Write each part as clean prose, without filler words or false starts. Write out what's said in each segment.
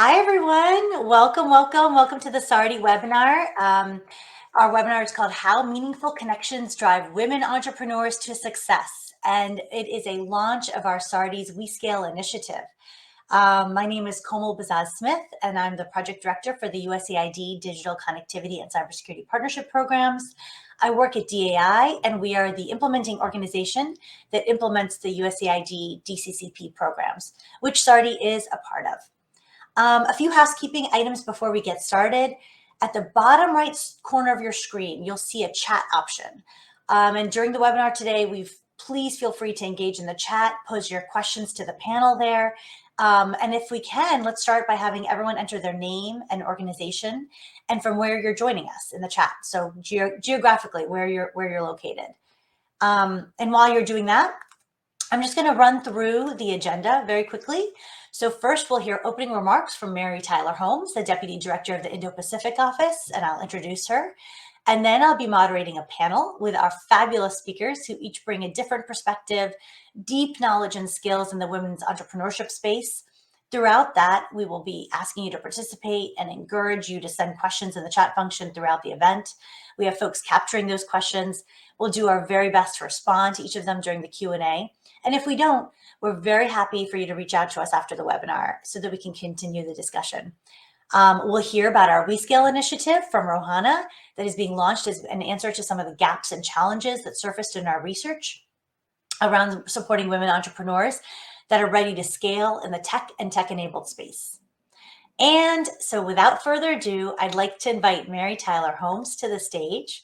Hi, everyone. Welcome to the SARDI webinar. Our webinar is called How Meaningful Connections Drive Women Entrepreneurs to Success. And it is a launch of our SARDI's WeScale initiative. My name is Komal Bazaz-Smith, and I'm the project director for the USAID Digital Connectivity and Cybersecurity Partnership Programs. I work at DAI, and we are the implementing organization that implements the USAID DCCP programs, which SARDI is a part of. A few housekeeping items before we get started. At the bottom right corner of your screen, you'll see a chat option. And during the webinar today, please feel free to engage in the chat, pose your questions to the panel there. And if we can, let's start by having everyone enter their name and organization and from where you're joining us in the chat. So geographically, where you're located. And while you're doing that, I'm just going to run through the agenda very quickly. So first, we'll hear opening remarks from Mary Tyler Holmes, the Deputy Director of the Indo-Pacific Office, and I'll introduce her. And then I'll be moderating a panel with our fabulous speakers who each bring a different perspective, deep knowledge and skills in the women's entrepreneurship space. Throughout that, we will be asking you to participate and encourage you to send questions in the chat function throughout the event. We have folks capturing those questions. We'll do our very best to respond to each of them during the Q&A. And if we don't, we're very happy for you to reach out to us after the webinar so that we can continue the discussion. We'll hear about our WeScale initiative from Rohana that is being launched as an answer to some of the gaps and challenges that surfaced in our research around supporting women entrepreneurs that are ready to scale in the tech and tech-enabled space. And so without further ado, I'd like to invite Mary Tyler Holmes to the stage.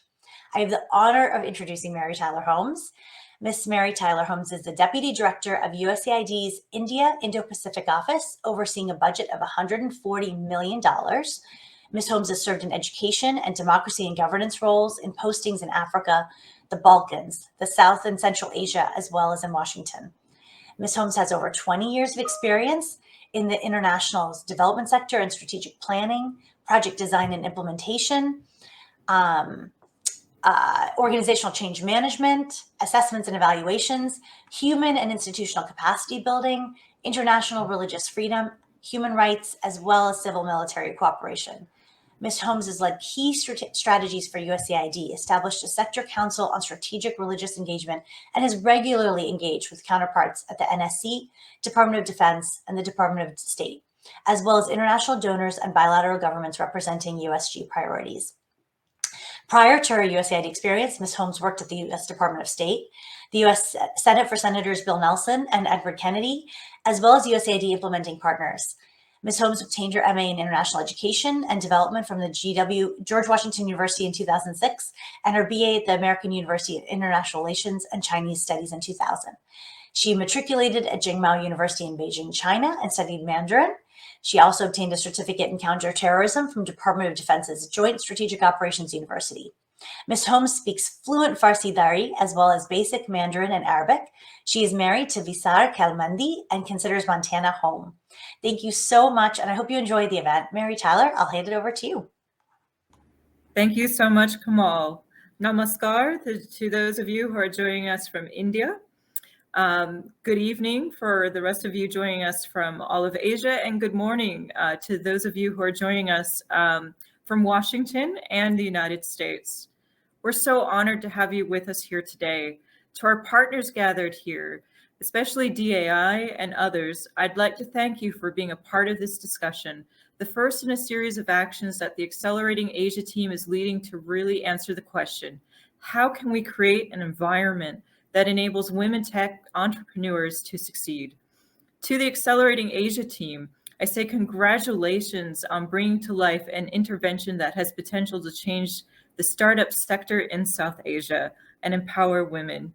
I have the honor of introducing Mary Tyler Holmes. Miss Mary Tyler Holmes is the Deputy Director of USAID's Indo-Pacific Office, overseeing a budget of $140 million. Ms. Holmes has served in education and democracy and governance roles in postings in Africa, the Balkans, the South and Central Asia, as well as in Washington. Ms. Holmes has over 20 years of experience in the international development sector and strategic planning, project design and implementation, organizational change management, assessments and evaluations, human and institutional capacity building, international religious freedom, human rights, as well as civil military cooperation. Ms. Holmes has led key strategies for USAID, established a sector council on strategic religious engagement, and has regularly engaged with counterparts at the NSC, Department of Defense, and the Department of State, as well as international donors and bilateral governments representing USG priorities. Prior to her USAID experience, Ms. Holmes worked at the U.S. Department of State, the U.S. Senate for Senators Bill Nelson and Edward Kennedy, as well as USAID implementing partners. Ms. Holmes obtained her MA in International Education and Development from the George Washington University in 2006, and her BA at the American University of International Relations and Chinese Studies in 2000. She matriculated at Jingmao University in Beijing, China, and studied Mandarin. She also obtained a certificate in counterterrorism from Department of Defense's Joint Strategic Operations University. Ms. Holmes speaks fluent Farsi Dari as well as basic Mandarin and Arabic. She is married to Visar Kalmandi and considers Montana home. Thank you so much, and I hope you enjoyed the event. Mary Tyler, I'll hand it over to you. Thank you so much, Kamal. Namaskar to those of you who are joining us from India. Good evening for the rest of you joining us from all of Asia, and good morning to those of you who are joining us from Washington and the United States. We're so honored to have you with us here today. To our partners gathered here, especially DAI and others, I'd like to thank you for being a part of this discussion, the first in a series of actions that the Accelerating Asia team is leading to really answer the question, how can we create an environment that enables women tech entrepreneurs to succeed? To the Accelerating Asia team, I say congratulations on bringing to life an intervention that has potential to change the startup sector in South Asia and empower women.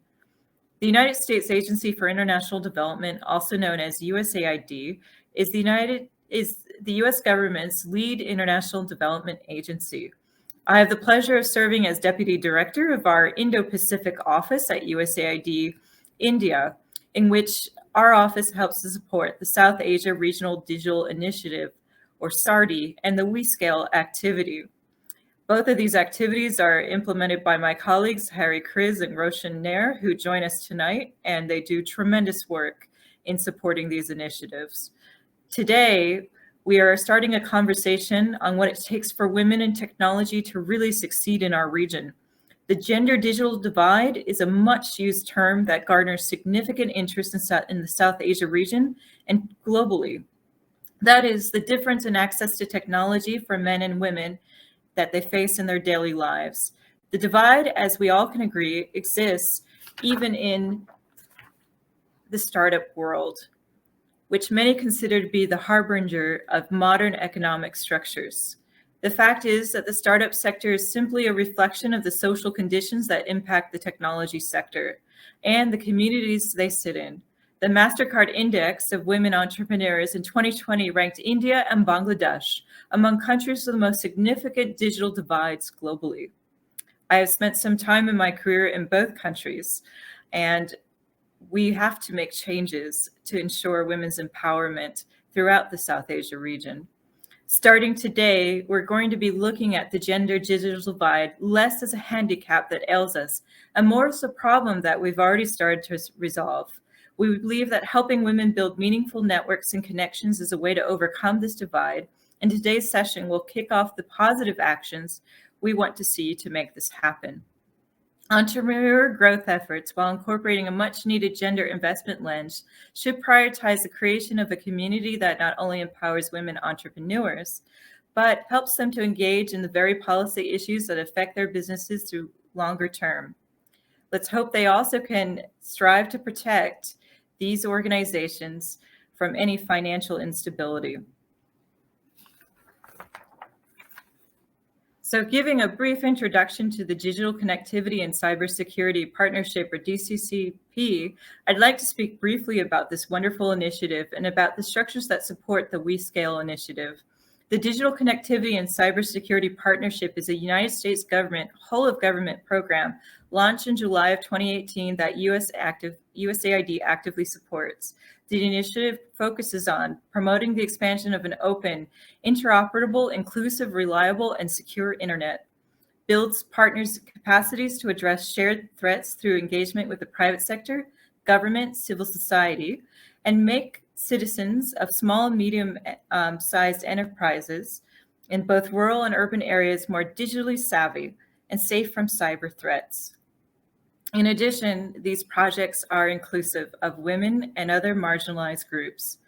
The United States Agency for International Development, also known as USAID, is the US government's lead international development agency. I have the pleasure of serving as Deputy Director of our Indo-Pacific Office at USAID India, in which our office helps to support the South Asia Regional Digital Initiative, or SARDI, and the WeScale activity. Both of these activities are implemented by my colleagues, Harry Kriz and Roshan Nair, who join us tonight, and they do tremendous work in supporting these initiatives. Today, We are starting a conversation on what it takes for women in technology to really succeed in our region. The gender digital divide is a much used term that garners significant interest in the South Asia region and globally. That is the difference in access to technology for men and women that they face in their daily lives. The divide, as we all can agree, exists even in the startup world, which many consider to be the harbinger of modern economic structures. The fact is that the startup sector is simply a reflection of the social conditions that impact the technology sector and the communities they sit in. The MasterCard Index of Women Entrepreneurs in 2020 ranked India and Bangladesh among countries with the most significant digital divides globally. I have spent some time in my career in both countries, and we have to make changes to ensure women's empowerment throughout the South Asia region. Starting today, we're going to be looking at the gender digital divide less as a handicap that ails us and more as a problem that we've already started to resolve. We believe that helping women build meaningful networks and connections is a way to overcome this divide, and today's session will kick off the positive actions we want to see to make this happen. Entrepreneur growth efforts, while incorporating a much-needed gender investment lens, should prioritize the creation of a community that not only empowers women entrepreneurs, but helps them to engage in the very policy issues that affect their businesses through longer term. Let's hope they also can strive to protect these organizations from any financial instability. So giving a brief introduction to the Digital Connectivity and Cybersecurity Partnership, or DCCP, I'd like to speak briefly about this wonderful initiative and about the structures that support the WeScale initiative. The Digital Connectivity and Cybersecurity Partnership is a United States government, whole-of-government program launched in July of 2018 that USAID actively supports. The initiative focuses on promoting the expansion of an open, interoperable, inclusive, reliable, and secure internet, builds partners' capacities to address shared threats through engagement with the private sector, government, civil society, and make citizens of small and medium-sized enterprises in both rural and urban areas more digitally savvy and safe from cyber threats. In addition, these projects are inclusive of women and other marginalized groups.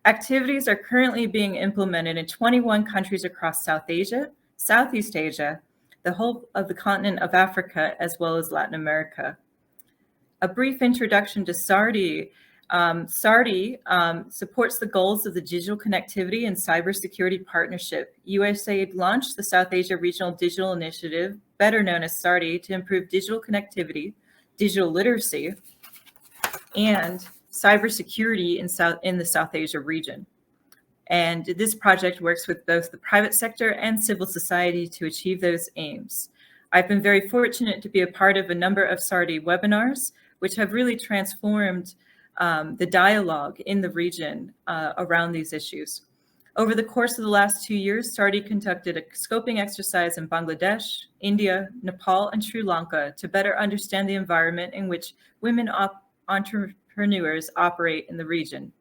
Activities are currently being implemented in 21 countries across South Asia, Southeast Asia, the whole of the continent of Africa, as well as Latin America. A brief introduction to SARDI. SARDI supports the goals of the Digital Connectivity and Cybersecurity Partnership. USAID launched the South Asia Regional Digital Initiative, better known as SARDI, to improve digital connectivity, digital literacy, and cybersecurity in the South Asia region. And this project works with both the private sector and civil society to achieve those aims. I've been very fortunate to be a part of a number of SARDI webinars, which have really transformed the dialogue in the region around these issues. Over the course of the last 2 years, SARDI conducted a scoping exercise in Bangladesh, India, Nepal, and Sri Lanka to better understand the environment in which women entrepreneurs operate in the region.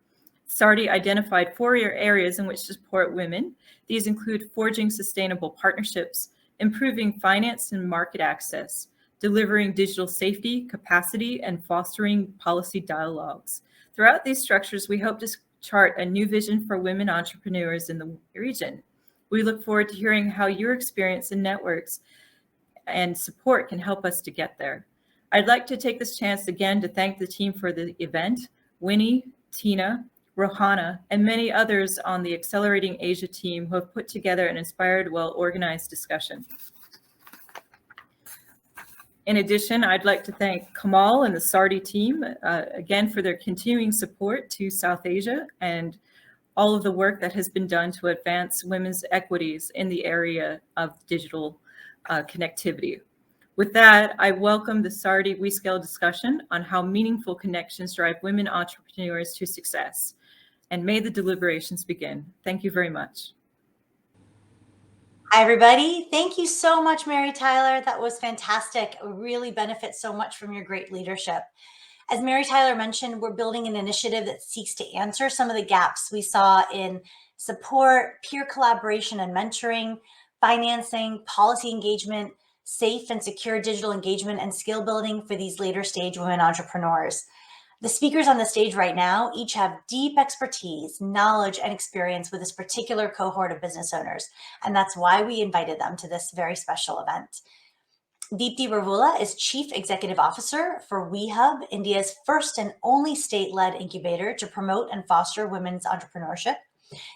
SARDI identified 4 areas in which to support women. These include forging sustainable partnerships, improving finance and market access, delivering digital safety, capacity, and fostering policy dialogues. Throughout these structures, we hope to chart a new vision for women entrepreneurs in the region. We look forward to hearing how your experience and networks and support can help us to get there. I'd like to take this chance again to thank the team for the event, Winnie, Tina, Rohana, and many others on the Accelerating Asia team who have put together an inspired, well-organized discussion. In addition, I'd like to thank Kamal and the SARDI team again for their continuing support to South Asia and all of the work that has been done to advance women's equities in the area of digital connectivity. With that, I welcome the SARDI WeScale discussion on how meaningful connections drive women entrepreneurs to success. And may the deliberations begin. Thank you very much. Hi, everybody. Thank you so much, Mary Tyler. That was fantastic. Really benefit so much from your great leadership. As Mary Tyler mentioned, we're building an initiative that seeks to answer some of the gaps we saw in support, peer collaboration and mentoring, financing, policy engagement, safe and secure digital engagement, and skill building for these later stage women entrepreneurs. The speakers on the stage right now each have deep expertise, knowledge, and experience with this particular cohort of business owners, and that's why we invited them to this very special event. Deepti Ravula is Chief Executive Officer for WeHub, India's first and only state-led incubator to promote and foster women's entrepreneurship.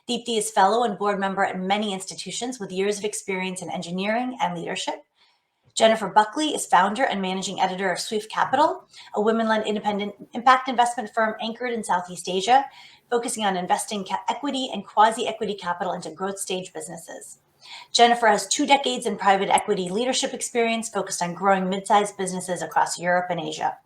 Deepti is fellow and board member at many institutions with years of experience in engineering and leadership. Jennifer Buckley is founder and managing editor of Swift Capital, a women-led independent impact investment firm anchored in Southeast Asia, focusing on investing equity and quasi-equity capital into growth stage businesses. Jennifer has 2 decades in private equity leadership experience focused on growing mid-sized businesses across Europe and Asia.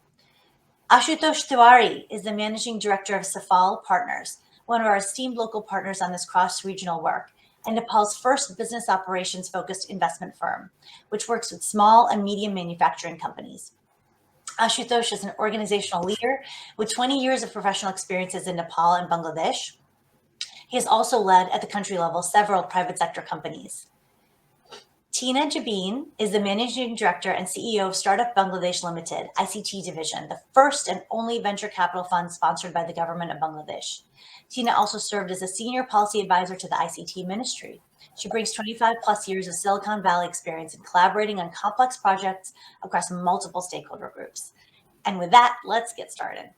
Ashutosh Tiwari is the managing director of Safal Partners, one of our esteemed local partners on this cross-regional work, and Nepal's first business operations-focused investment firm, which works with small and medium manufacturing companies. Ashutosh is an organizational leader with 20 years of professional experiences in Nepal and Bangladesh. He has also led at the country level several private sector companies. Tina Jabin is the managing director and CEO of Startup Bangladesh Limited, ICT division, the first and only venture capital fund sponsored by the government of Bangladesh. Tina also served as a senior policy advisor to the ICT ministry. She brings 25 plus years of Silicon Valley experience in collaborating on complex projects across multiple stakeholder groups. And with that, let's get started.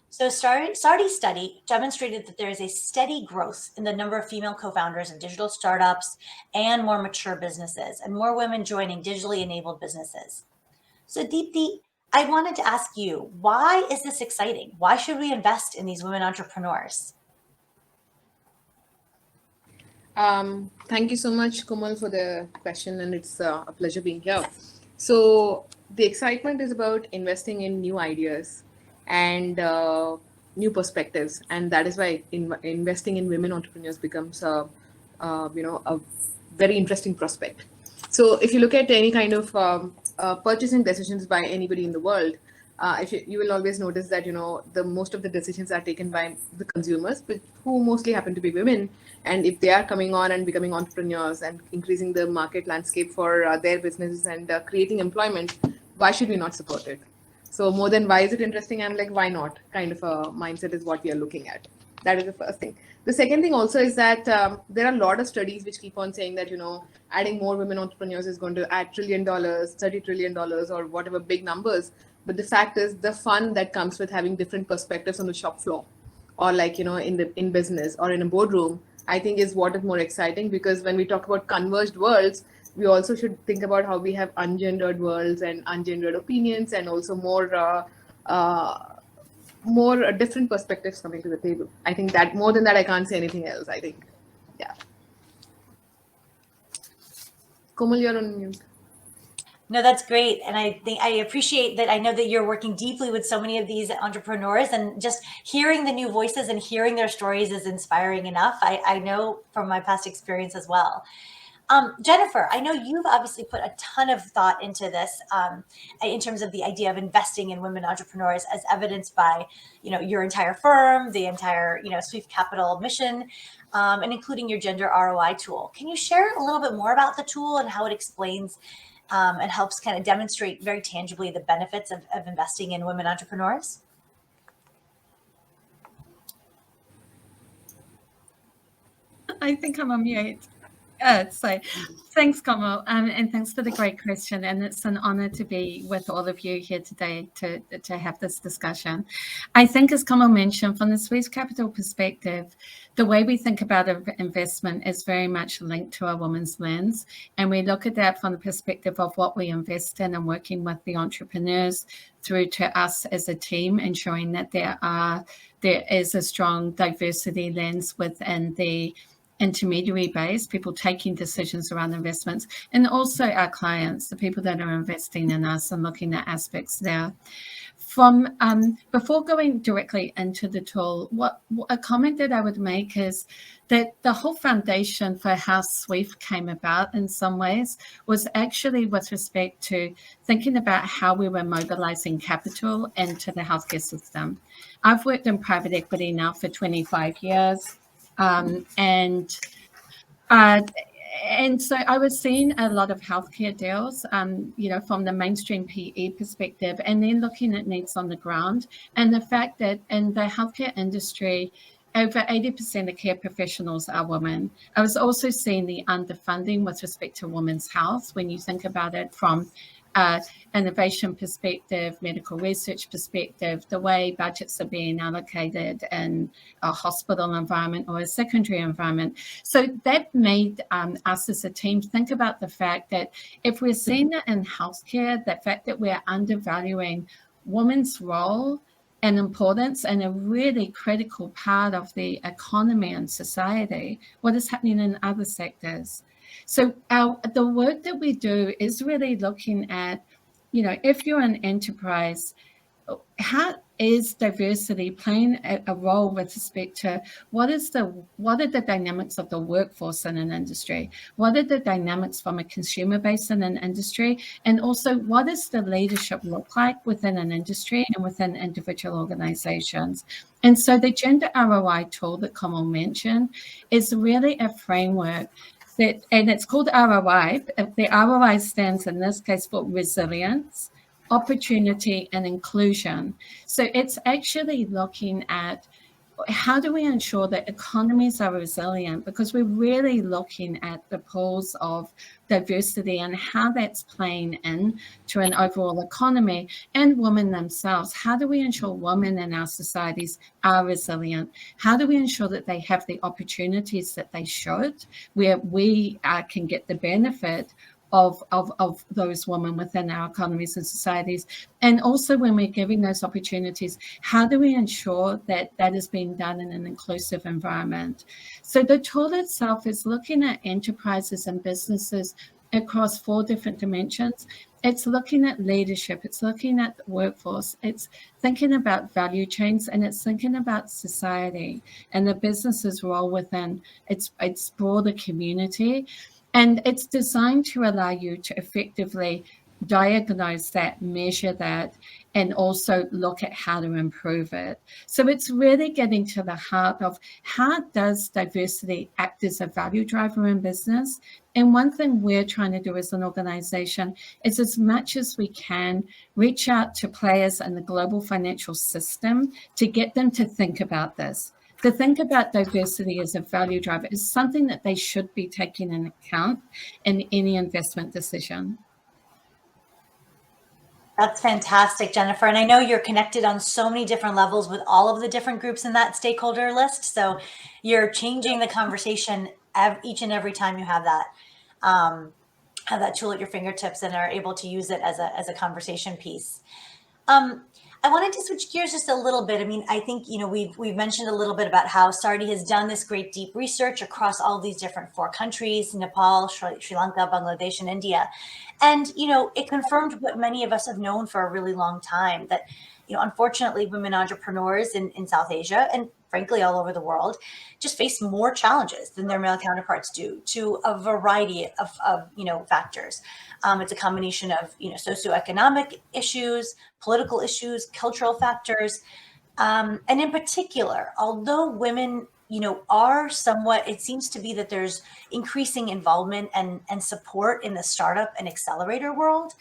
So SARDI study demonstrated that there is a steady growth in the number of female co-founders of digital startups and more mature businesses, and more women joining digitally enabled businesses. So Deepti, I wanted to ask you, why is this exciting? Why should we invest in these women entrepreneurs? Thank you so much, Komal, for the question, and it's a pleasure being here. So the excitement is about investing in new ideas and new perspectives, and that is why investing in women entrepreneurs becomes a very interesting prospect. So if you look at any kind of purchasing decisions by anybody in the world, if you will always notice that the most of the decisions are taken by the consumers, but who mostly happen to be women. And if they are coming on and becoming entrepreneurs and increasing the market landscape for their businesses and creating employment, why should we not support it? So more than why is it interesting, I'm like, why not? Kind of a mindset is what we are looking at. That is the first thing. The second thing also is that there are a lot of studies which keep on saying that, adding more women entrepreneurs is going to add $1 trillion, $30 trillion, or whatever big numbers. But the fact is, the fun that comes with having different perspectives on the shop floor, or like, in business or in a boardroom, I think is what is more exciting, because when we talk about converged worlds, we also should think about how we have ungendered worlds and ungendered opinions, and also more different perspectives coming to the table. I think that more than that, I can't say anything else. I think, yeah. Komal, you're on mute. No, that's great. And I think I appreciate that. I know that you're working deeply with so many of these entrepreneurs, and just hearing the new voices and hearing their stories is inspiring enough. I know from my past experience as well. Jennifer, I know you've obviously put a ton of thought into this in terms of the idea of investing in women entrepreneurs, as evidenced by, your entire firm, the entire, Swift Capital mission, and including your gender ROI tool. Can you share a little bit more about the tool and how it explains and helps kind of demonstrate very tangibly the benefits of investing in women entrepreneurs? I think I'm on mute. So thanks, Komal, and thanks for the great question. And it's an honor to be with all of you here today to have this discussion. I think, as Komal mentioned, from the Swift Capital perspective, the way we think about investment is very much linked to a woman's lens. And we look at that from the perspective of what we invest in and working with the entrepreneurs through to us as a team, ensuring that there is a strong diversity lens within the intermediary base, people taking decisions around investments, and also our clients, the people that are investing in us and looking at aspects there. From before going directly into the tool, what a comment that I would make is that the whole foundation for how SWEEF came about in some ways was actually with respect to thinking about how we were mobilizing capital into the healthcare system. I've worked in private equity now for 25 years, and so I was seeing a lot of healthcare deals, from the mainstream PE perspective, and then looking at needs on the ground, and the fact that in the healthcare industry, over 80% of care professionals are women. I was also seeing the underfunding with respect to women's health when you think about it from innovation perspective, medical research perspective, the way budgets are being allocated in a hospital environment or a secondary environment. So that made us as a team think about the fact that if we're seeing that in healthcare, the fact that we're undervaluing women's role and importance and a really critical part of the economy and society, what is happening in other sectors. So the work that we do is really looking at, if you're an enterprise, how is diversity playing a role with respect to what are the dynamics of the workforce in an industry? What are the dynamics from a consumer base in an industry? And also, what does the leadership look like within an industry and within individual organizations? And so the gender ROI tool that Kamal mentioned is really a framework and it's called ROI. The ROI stands in this case for resilience, opportunity, and inclusion. So it's actually looking at how do we ensure that economies are resilient, because we're really looking at the pools of diversity and how that's playing in to an overall economy and women themselves. How do we ensure women in our societies are resilient? How do we ensure that they have the opportunities that they should, where we can get the benefit of those women within our economies and societies? And also when we're giving those opportunities, how do we ensure that that is being done in an inclusive environment? So the tool itself is looking at enterprises and businesses across 4 different dimensions. It's looking at leadership, it's looking at the workforce, it's thinking about value chains, and it's thinking about society and the business's role within its broader community. And it's designed to allow you to effectively diagnose that, measure that, and also look at how to improve it. So it's really getting to the heart of how does diversity act as a value driver in business? And one thing we're trying to do as an organization is, as much as we can, reach out to players in the global financial system to get them to think about this. To think about diversity as a value driver is something that they should be taking into account in any investment decision. That's fantastic, Jennifer. And I know you're connected on so many different levels with all of the different groups in that stakeholder list. So you're changing the conversation each and every time you have that tool at your fingertips and are able to use it as a conversation piece. I wanted to switch gears just a little bit. I mean, I think, we've mentioned a little bit about how SARDI has done this great deep research across all these different 4 countries, Nepal, Sri Lanka, Bangladesh, and India. And, it confirmed what many of us have known for a really long time, that, unfortunately, women entrepreneurs in South Asia and frankly all over the world just face more challenges than their male counterparts do, to a variety of factors. It's a combination of socioeconomic issues, political issues, cultural factors, and in particular, although women are somewhat, it seems to be that there's increasing involvement and support in the startup and accelerator world.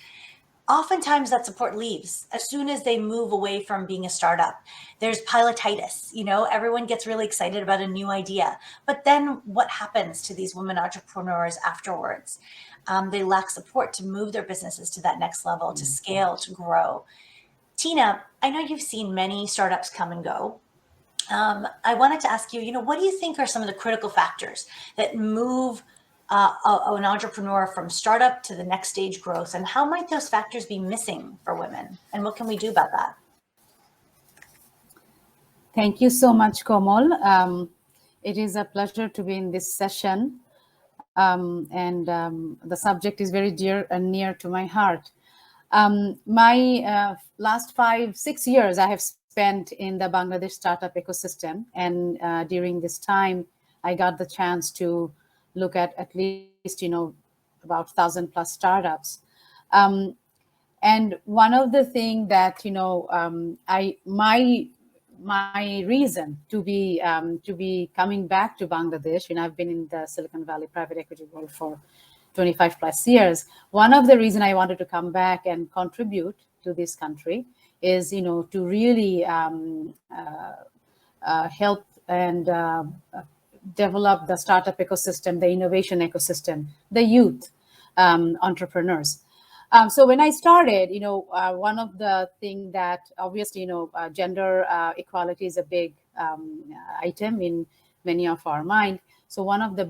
Oftentimes that support leaves as soon as they move away from being a startup. There's pilotitis, everyone gets really excited about a new idea, but then what happens to these women entrepreneurs afterwards? They lack support to move their businesses to that next level, to scale, to grow. Tina, I know you've seen many startups come and go. I wanted to ask you, what do you think are some of the critical factors that move an entrepreneur from startup to the next stage growth, and how might those factors be missing for women, and what can we do about that? Thank you so much, Komal. It is a pleasure to be in this session. The subject is very dear and near to my heart. My last 5-6 years I have spent in the Bangladesh startup ecosystem. And during this time, I got the chance to look at least, about 1,000+ startups. And one of the things that, my reason to be coming back to Bangladesh, I've been in the Silicon Valley private equity world for 25+ years. One of the reasons I wanted to come back and contribute to this country is, to really help and develop the startup ecosystem, the innovation ecosystem, the youth entrepreneurs. So when I started, one of the things that obviously, gender equality is a big item in many of our mind. So one of the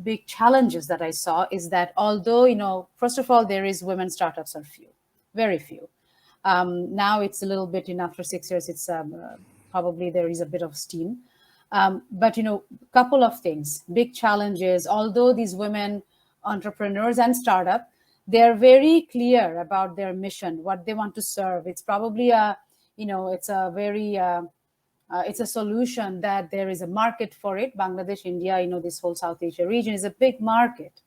big challenges that I saw is that although, first of all, there is women startups are few, very few. Now it's a little bit after 6 years, it's probably there is a bit of steam. But, couple of things, big challenges, although these women entrepreneurs and startup, they're very clear about their mission, what they want to serve. It's probably it's a very, it's a solution that there is a market for it. Bangladesh, India, this whole South Asia region is a big market,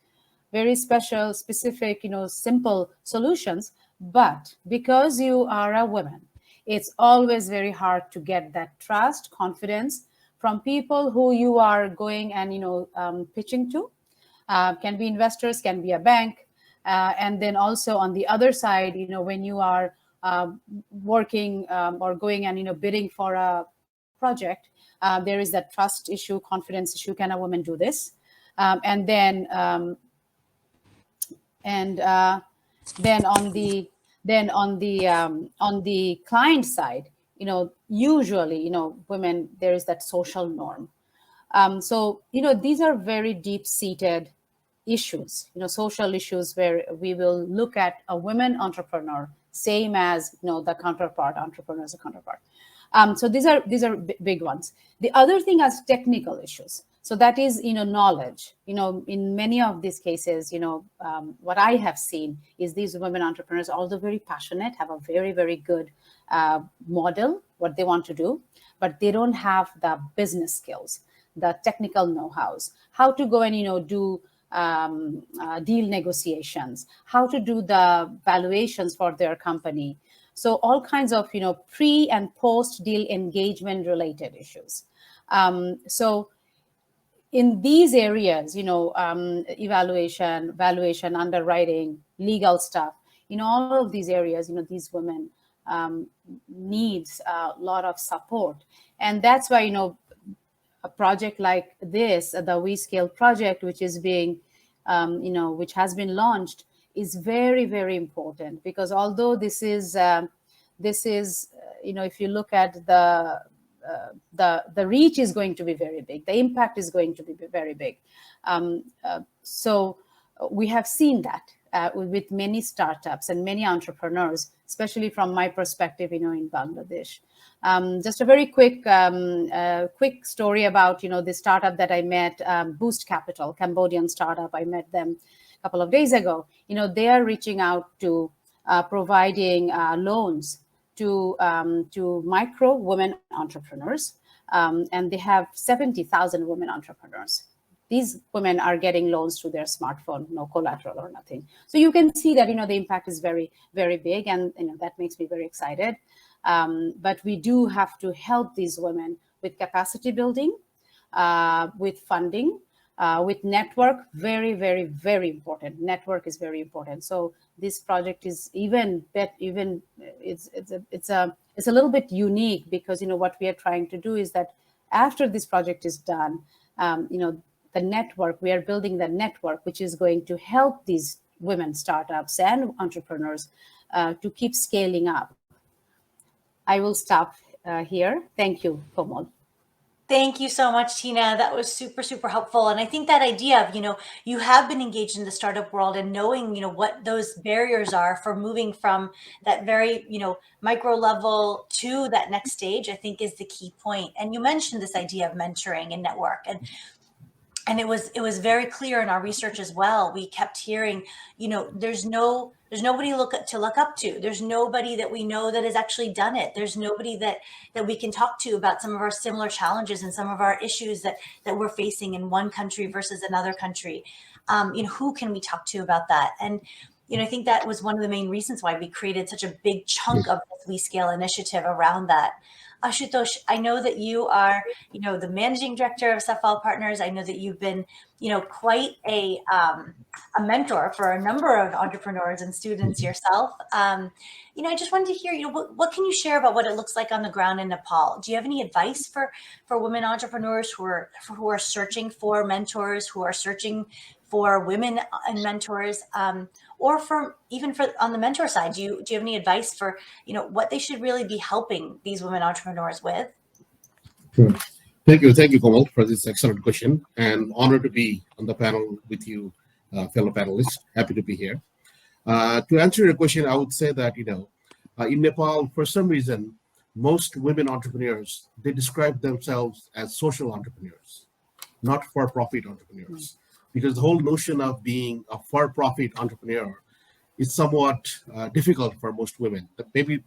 very special, specific, simple solutions. But because you are a woman, it's always very hard to get that trust, confidence from people who you are going and, pitching to. Can be investors, can be a bank. And then also on the other side, when you are working or going and, bidding for a project, there is that trust issue, confidence issue. Can a woman do this? And then on the client side, usually, women, there is that social norm. So, these are very deep-seated issues, social issues where we will look at a women entrepreneur, same as, the counterpart, entrepreneur is a counterpart. So these are big ones. The other thing is technical issues. So that is, knowledge. In many of these cases, what I have seen is these women entrepreneurs, although very passionate, have a very, very good model, what they want to do, but they don't have the business skills, the technical know-hows, how to go and, do deal negotiations, how to do the valuations for their company. So all kinds of, pre and post deal engagement related issues. So in these areas, evaluation, valuation, underwriting, legal stuff, all of these areas, these women needs a lot of support. And that's why, a project like this, the WeScale project, which is being, which has been launched, is very, very important, because although this is, if you look at the reach is going to be very big, the impact is going to be very big. So we have seen that with many startups and many entrepreneurs, especially from my perspective, in Bangladesh. Just a very quick story about, the startup that I met, Boost Capital, Cambodian startup. I met them a couple of days ago. They are reaching out to providing loans to micro women entrepreneurs, and they have 70,000 women entrepreneurs. These women are getting loans through their smartphone, no collateral or nothing. So you can see that, the impact is very, very big, and that makes me very excited. But we do have to help these women with capacity building, with funding, with network. Very, very, very important. Network is very important. So this project is it's a little bit unique, because what we are trying to do is that after this project is done, the network, we are building the network, which is going to help these women startups and entrepreneurs to keep scaling up. I will stop here. Thank you, Komal. Thank you so much, Tina. That was super, super helpful. And I think that idea of, you have been engaged in the startup world and knowing, what those barriers are for moving from that very, micro level to that next stage, I think is the key point. And you mentioned this idea of mentoring and network. And it was very clear in our research as well. We kept hearing, there's nobody to look up to. There's nobody that we know that has actually done it. There's nobody that we can talk to about some of our similar challenges and some of our issues that we're facing in one country versus another country. Who can we talk to about that? And I think that was one of the main reasons why we created such a big chunk of this WeScale initiative around that. Ashutosh, I know that you are, the managing director of Safal Partners. I know that you've been, quite a mentor for a number of entrepreneurs and students yourself. I just wanted to hear, what can you share about what it looks like on the ground in Nepal? Do you have any advice for women entrepreneurs who are searching for mentors, who are searching for women and mentors, or even on the mentor side? Do you have any advice for what they should really be helping these women entrepreneurs with? Sure. Thank you, Komal, for this excellent question, and honored to be on the panel with you, fellow panelists. Happy to be here. To answer your question, I would say that in Nepal, for some reason, most women entrepreneurs, they describe themselves as social entrepreneurs, not for-profit entrepreneurs. Because the whole notion of being a for-profit entrepreneur is somewhat difficult for most women.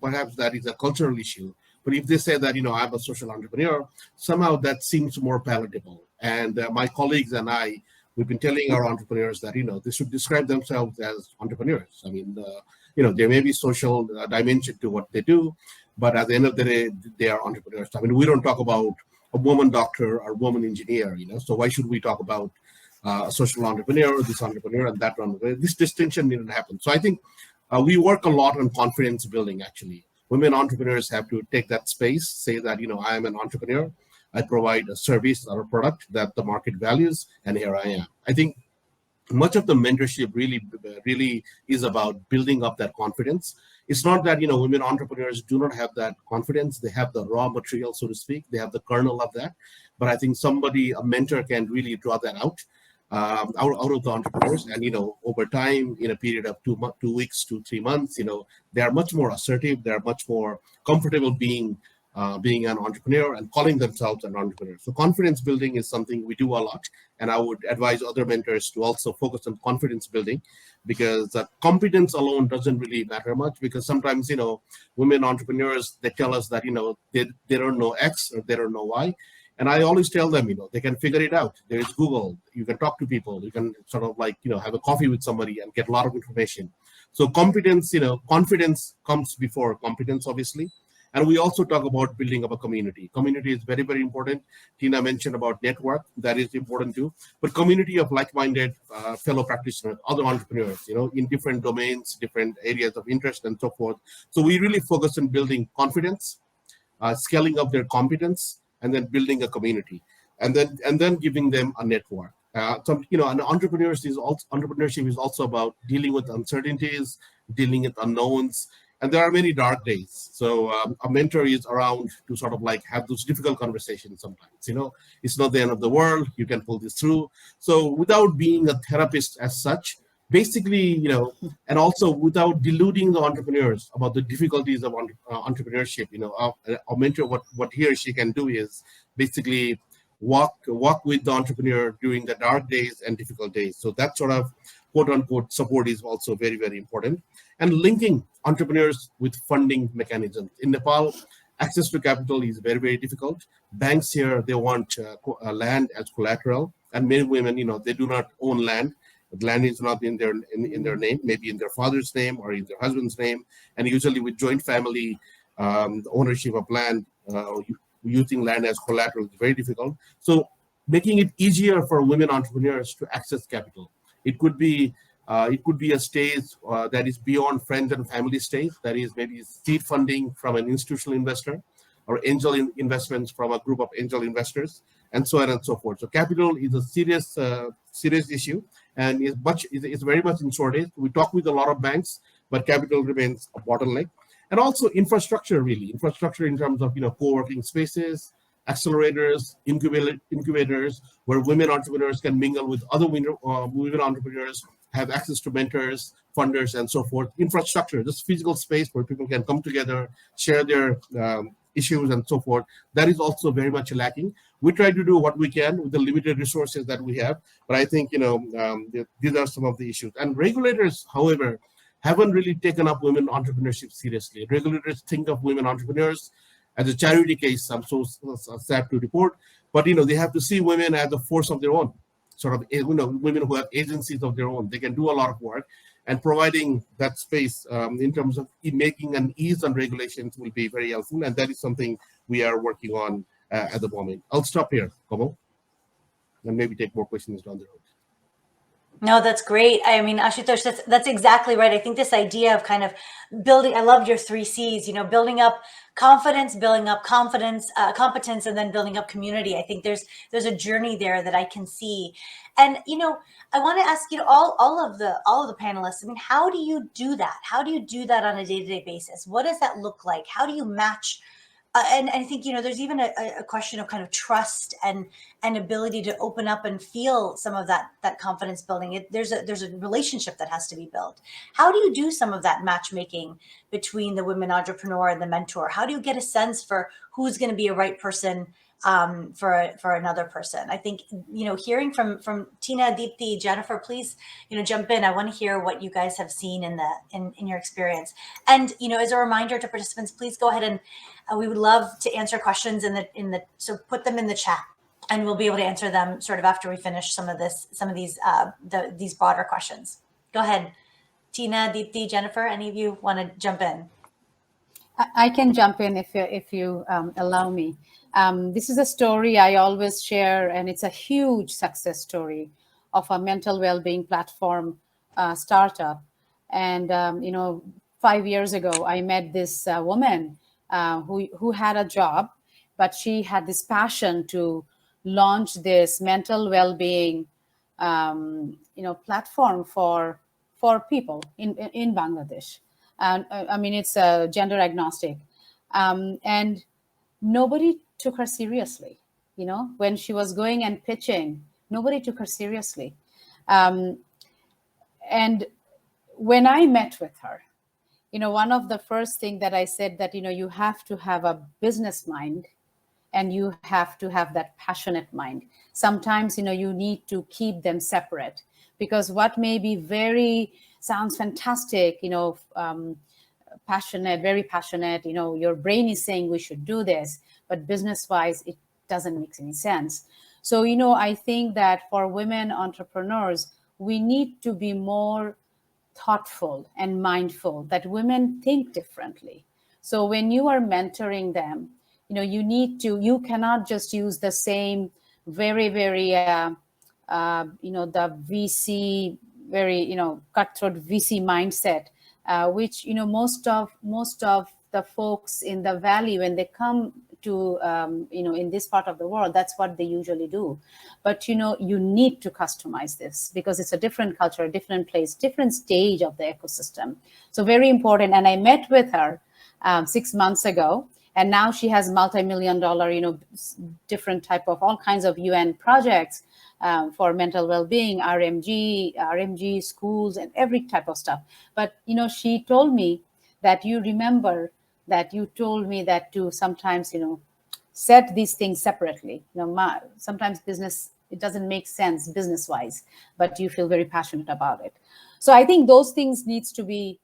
Perhaps that is a cultural issue. But if they say that, I'm a social entrepreneur, somehow that seems more palatable. And my colleagues and I, we've been telling our entrepreneurs that, they should describe themselves as entrepreneurs. I mean, there may be social dimension to what they do, but at the end of the day, they are entrepreneurs. I mean, we don't talk about a woman doctor or woman engineer, so why should we talk about a social entrepreneur, this entrepreneur, and that one? This distinction didn't happen. So I think we work a lot on confidence building, actually. Women entrepreneurs have to take that space, say that, I am an entrepreneur. I provide a service or a product that the market values, and here I am. I think much of the mentorship really is about building up that confidence. It's not that, women entrepreneurs do not have that confidence. They have the raw material, so to speak. They have the kernel of that. But I think a mentor can really draw that out of the entrepreneurs, and over time, in a period of 2 weeks to 3 months, they are much more assertive. They are much more comfortable being an entrepreneur and calling themselves an entrepreneur. So confidence building is something we do a lot, and I would advise other mentors to also focus on confidence building, because competence alone doesn't really matter much. Because sometimes women entrepreneurs, they tell us that they don't know X or they don't know Y. And I always tell them, they can figure it out. There is Google. You can talk to people. You can sort of have a coffee with somebody and get a lot of information. So confidence comes before competence, obviously. And we also talk about building up a community. Community is very, very important. Tina mentioned about network. That is important too. But community of like-minded fellow practitioners, other entrepreneurs, in different domains, different areas of interest and so forth. So we really focus on building confidence, scaling up their competence, and then building a community, and then giving them a network. And entrepreneurship is also about dealing with uncertainties, dealing with unknowns, and there are many dark days. So a mentor is around to sort of have those difficult conversations sometimes. It's not the end of the world. You can pull this through. So without being a therapist as such, basically, and also without deluding the entrepreneurs about the difficulties of entrepreneurship, a mentor, what he or she can do is basically walk with the entrepreneur during the dark days and difficult days. So that sort of quote unquote support is also very, very important. And linking entrepreneurs with funding mechanisms. In Nepal, access to capital is very, very difficult. Banks here, they want land as collateral, and many women, they do not own land. The land is not in their name, maybe in their father's name or in their husband's name. And usually with joint family, the ownership of land, using land as collateral is very difficult. So making it easier for women entrepreneurs to access capital. It could be a stage that is beyond friends and family stage, that is maybe seed funding from an institutional investor or angel investments from a group of angel investors, and so on and so forth. So capital is a serious issue, and is very much in shortage. We talk with a lot of banks, but capital remains a bottleneck. And also infrastructure in terms of co-working spaces, accelerators, incubators, where women entrepreneurs can mingle with other women entrepreneurs, have access to mentors, funders, and so forth. Infrastructure, just physical space where people can come together, share their issues and so forth. That is also very much lacking. We try to do what we can with the limited resources that we have, but I think these are some of the issues. And regulators, however, haven't really taken up women entrepreneurship seriously. Regulators think of women entrepreneurs as a charity case. I'm so sad to report, but they have to see women as a force of their own, sort of women who have agencies of their own. They can do a lot of work, and providing that space in terms of making an ease on regulations will be very helpful, and that is something we are working on at the moment. I'll stop here, Komal, and maybe take more questions down the road. No, that's great. I mean, Ashutosh, that's exactly right. I think this idea of kind of building, I loved your 3 C's, building up confidence, building up competence, and then building up community. I think there's a journey there that I can see. And, I want to ask, all of the panelists, I mean, how do you do that? How do you do that on a day-to-day basis? What does that look like? How do you match? And I think, there's even a question of kind of trust and ability to open up and feel some of that confidence building. There's a relationship that has to be built. How do you do some of that matchmaking between the women entrepreneur and the mentor? How do you get a sense for who's going to be a right person for another person? I think, hearing from Tina, Deepthi, Jennifer, please, jump in. I want to hear what you guys have seen in your experience. And, as a reminder to participants, please go ahead and we would love to answer questions so put them in the chat, and we'll be able to answer them sort of after we finish some of these broader questions. Go ahead, Tina, Deepthi, Jennifer, any of you want to jump in? I can jump in if you allow me. This is a story I always share, and it's a huge success story of a mental well-being platform startup. And 5 years ago, I met this woman who had a job, but she had this passion to launch this mental well-being platform for people in Bangladesh. And I mean, it's gender agnostic, and nobody took her seriously. When she was going and pitching, nobody took her seriously. And when I met with her, one of the first things that I said that, you have to have a business mind, and you have to have that passionate mind. Sometimes, you need to keep them separate, because what may be sounds fantastic, passionate, very passionate, your brain is saying we should do this, but business-wise, it doesn't make any sense. So, I think that for women entrepreneurs, we need to be more thoughtful and mindful that women think differently. So when you are mentoring them, you cannot just use the same very, very, the VC, very, cutthroat VC mindset, which, most of the folks in the Valley, when they come to, in this part of the world, that's what they usually do. But, you need to customize this because it's a different culture, different place, different stage of the ecosystem. So very important. And I met with her 6 months ago, and now she has multi-million-dollar, different type of all kinds of UN projects for mental well-being, RMG schools, and every type of stuff. But, she told me that you remember that you told me that to sometimes, set these things separately. Sometimes business, it doesn't make sense business-wise, but you feel very passionate about it. So I think those things it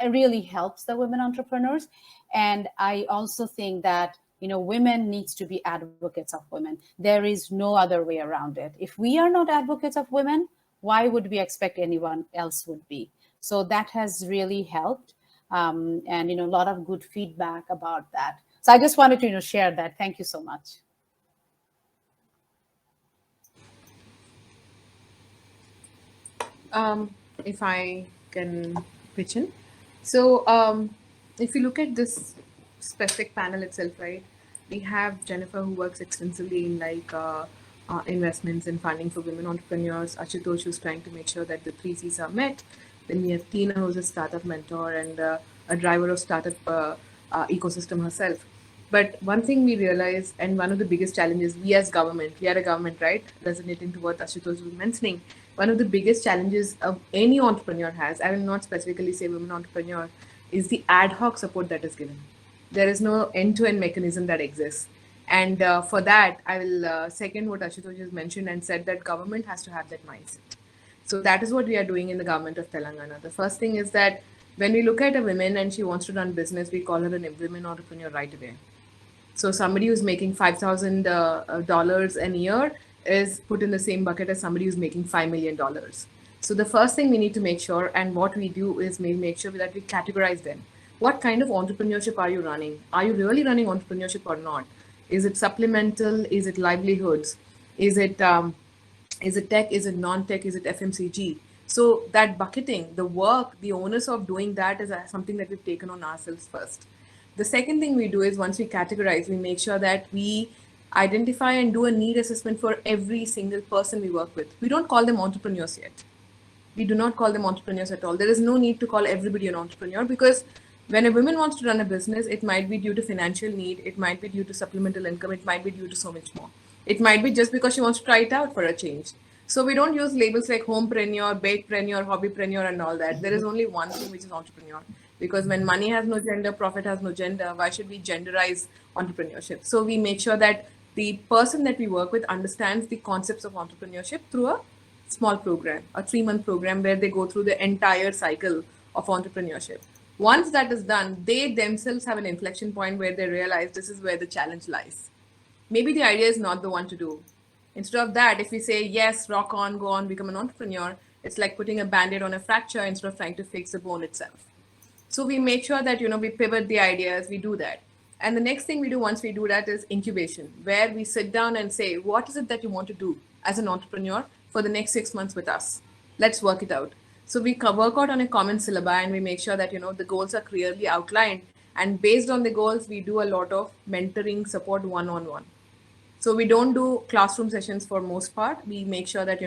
really helps the women entrepreneurs. And I also think that, women needs to be advocates of women. There is no other way around it. If we are not advocates of women, why would we expect anyone else would be? So that has really helped. And, a lot of good feedback about that. So I just wanted to, share that. Thank you so much. If I can pitch in. So if you look at this specific panel itself, right, we have Jennifer, who works extensively in investments and funding for women entrepreneurs. Ashutosh, who's trying to make sure that the 3 C's are met. Then we have Tina, who's a startup mentor and a driver of startup ecosystem herself. But one thing we realize, and one of the biggest challenges, we as government, we are a government, right? Resonating to what Ashutosh was mentioning, one of the biggest challenges of any entrepreneur has, I will not specifically say women entrepreneur, is the ad hoc support that is given. There is no end-to-end mechanism that exists. And for that, I will second what Ashutosh has mentioned and said that government has to have that mindset. So that is what we are doing in the government of Telangana. The first thing is that when we look at a woman and she wants to run business, we call her a women entrepreneur right away. So somebody who's making $5,000 a year is put in the same bucket as somebody who's making $5 million. So the first thing we need to make sure, and what we do is make sure that we categorize them. What kind of entrepreneurship are you running? Are you really running entrepreneurship or not? Is it supplemental? Is it livelihoods? Is it tech? Is it non-tech? Is it FMCG? So that bucketing, the work, the onus of doing that is something that we've taken on ourselves first. The second thing we do is once we categorize, we make sure that we identify and do a need assessment for every single person we work with. We don't call them entrepreneurs yet. We do not call them entrepreneurs at all. There is no need to call everybody an entrepreneur, because when a woman wants to run a business, it might be due to financial need, it might be due to supplemental income, it might be due to so much more. It might be just because she wants to try it out for a change. So we don't use labels like homepreneur, bakepreneur, hobbypreneur, and all that. There is only one thing, which is entrepreneur. Because when money has no gender, profit has no gender, why should we genderize entrepreneurship? So we make sure that the person that we work with understands the concepts of entrepreneurship through a small program, a 3-month program where they go through the entire cycle of entrepreneurship. Once that is done, they themselves have an inflection point where they realize this is where the challenge lies. Maybe the idea is not the one to do. Instead of that, if we say, yes, rock on, go on, become an entrepreneur, it's like putting a band-aid on a fracture instead of trying to fix the bone itself. So we make sure that, we pivot the ideas, we do that. And the next thing we do once we do that is incubation, where we sit down and say, what is it that you want to do as an entrepreneur for the next 6 months with us? Let's work it out. So we work out on a common syllabi, and we make sure that, the goals are clearly outlined. And based on the goals, we do a lot of mentoring support one-on-one. So we don't do classroom sessions for most part. We make sure that,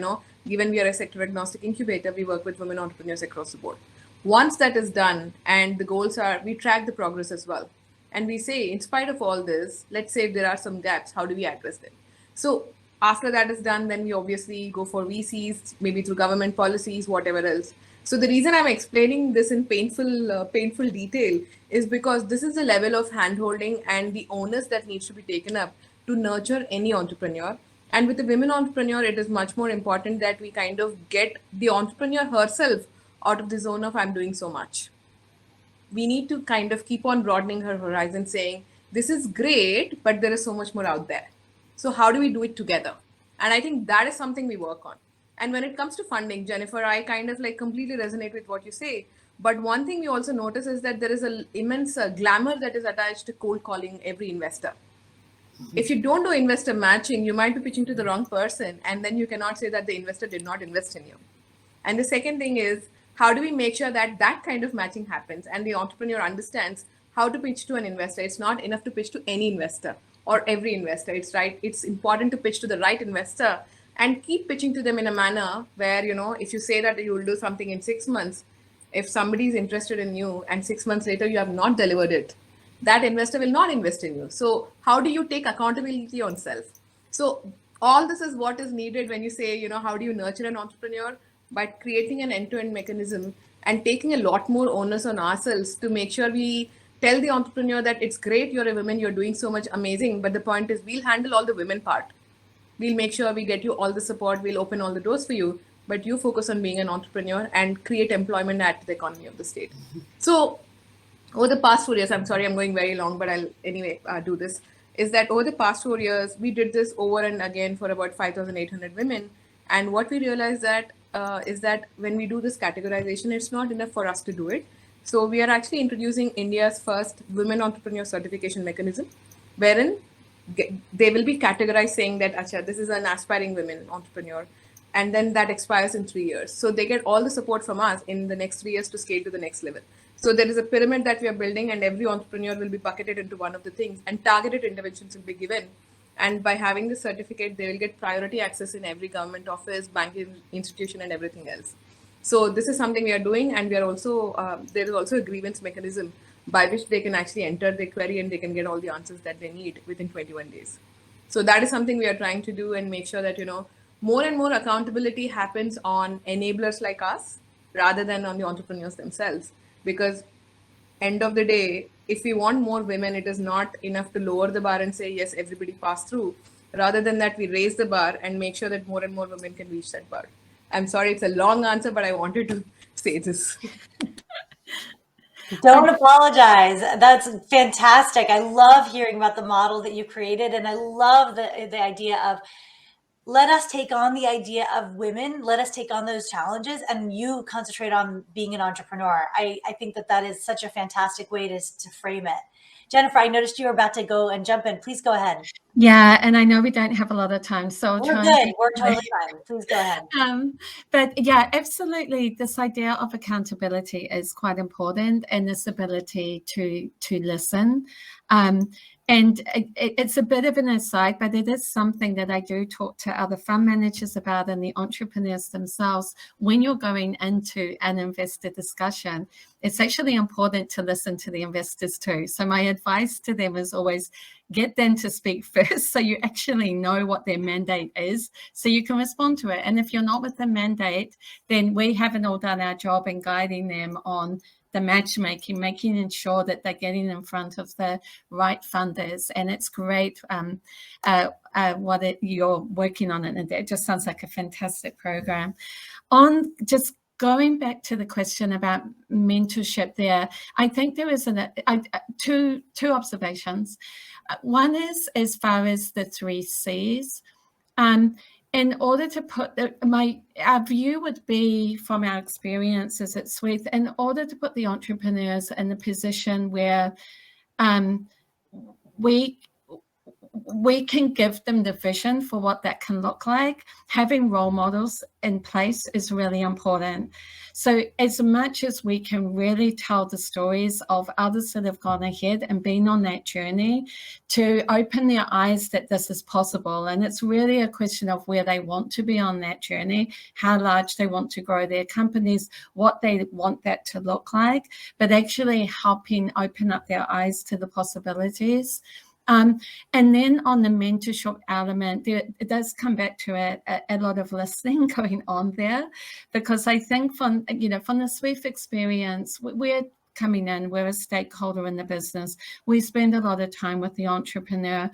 given we are a sector agnostic incubator, we work with women entrepreneurs across the board. Once that is done and the goals are, we track the progress as well. And we say, in spite of all this, let's say there are some gaps, how do we address them? So after that is done, then we obviously go for VCs, maybe through government policies, whatever else. So the reason I'm explaining this in painful detail is because this is the level of handholding and the onus that needs to be taken up to nurture any entrepreneur. And with the women entrepreneur, it is much more important that we kind of get the entrepreneur herself out of the zone of I'm doing so much. We need to kind of keep on broadening her horizon, saying, this is great, but there is so much more out there. So how do we do it together? And I think that is something we work on. And when it comes to funding, Jennifer, I kind of like completely resonate with what you say. But one thing we also notice is that there is an immense glamour that is attached to cold calling every investor. If you don't do investor matching, you might be pitching to the wrong person, and then you cannot say that the investor did not invest in you. And the second thing is, how do we make sure that that kind of matching happens and the entrepreneur understands how to pitch to an investor? It's not enough to pitch to any investor or every investor. It's important to pitch to the right investor and keep pitching to them in a manner where, if you say that you will do something in 6 months, if somebody is interested in you and 6 months later you have not delivered it, that investor will not invest in you. So how do you take accountability on self? So all this is what is needed when you say, how do you nurture an entrepreneur? By creating an end-to-end mechanism and taking a lot more onus on ourselves to make sure we tell the entrepreneur that it's great, you're a woman, you're doing so much amazing, but the point is we'll handle all the women part. We'll make sure we get you all the support, we'll open all the doors for you, but you focus on being an entrepreneur and create employment at the economy of the state. So over the past 4 years, I'm sorry, I'm going very long, but I'll anyway do this, is that over the past 4 years, we did this over and again for about 5,800 women. And what we realized is that when we do this categorization, it's not enough for us to do it. So we are actually introducing India's first women entrepreneur certification mechanism, wherein they will be categorized saying that, Acha, this is an aspiring women entrepreneur. And then that expires in 3 years. So they get all the support from us in the next 3 years to scale to the next level. So there is a pyramid that we are building, and every entrepreneur will be bucketed into one of the things, and targeted interventions will be given. And by having this certificate, they will get priority access in every government office, banking institution, and everything else. So this is something we are doing, and we are also there is also a grievance mechanism by which they can actually enter their query and they can get all the answers that they need within 21 days. So that is something we are trying to do and make sure that, more and more accountability happens on enablers like us rather than on the entrepreneurs themselves. Because end of the day, if we want more women, it is not enough to lower the bar and say, yes, everybody pass through. Rather than that, we raise the bar and make sure that more and more women can reach that bar. I'm sorry, it's a long answer, but I wanted to say this. Don't apologize. That's fantastic. I love hearing about the model that you created. And I love the idea of let us take on the idea of women, let us take on those challenges, and you concentrate on being an entrepreneur. I think that is such a fantastic way to frame it. Jennifer, I noticed you were about to go and jump in. Please go ahead. Yeah, and I know we don't have a lot of time, so I'll We're try. good. We're totally fine. Please go ahead. But yeah, absolutely. This idea of accountability is quite important, and this ability to listen. And it's a bit of an aside, but it is something that I do talk to other fund managers about and the entrepreneurs themselves. When you're going into an investor discussion, it's actually important to listen to the investors too. So my advice to them is always get them to speak first so you actually know what their mandate is so you can respond to it. And if you're not with the mandate, then we haven't all done our job in guiding them on the matchmaking, making sure that they're getting in front of the right funders. And it's great you're working on it. And it just sounds like a fantastic program. On just going back to the question about mentorship there, I think there is two observations. One is as far as the 3 C's. In order to put our view would be from our experiences at Sweeth, in order to put the entrepreneurs in the position where we can give them the vision for what that can look like. Having role models in place is really important. So as much as we can really tell the stories of others that have gone ahead and been on that journey to open their eyes that this is possible. And it's really a question of where they want to be on that journey, how large they want to grow their companies, what they want that to look like, but actually helping open up their eyes to the possibilities. And then on the mentorship element, it does come back to a lot of listening going on there, because I think from the Sweeth experience, we're coming in, we're a stakeholder in the business. We spend a lot of time with the entrepreneur.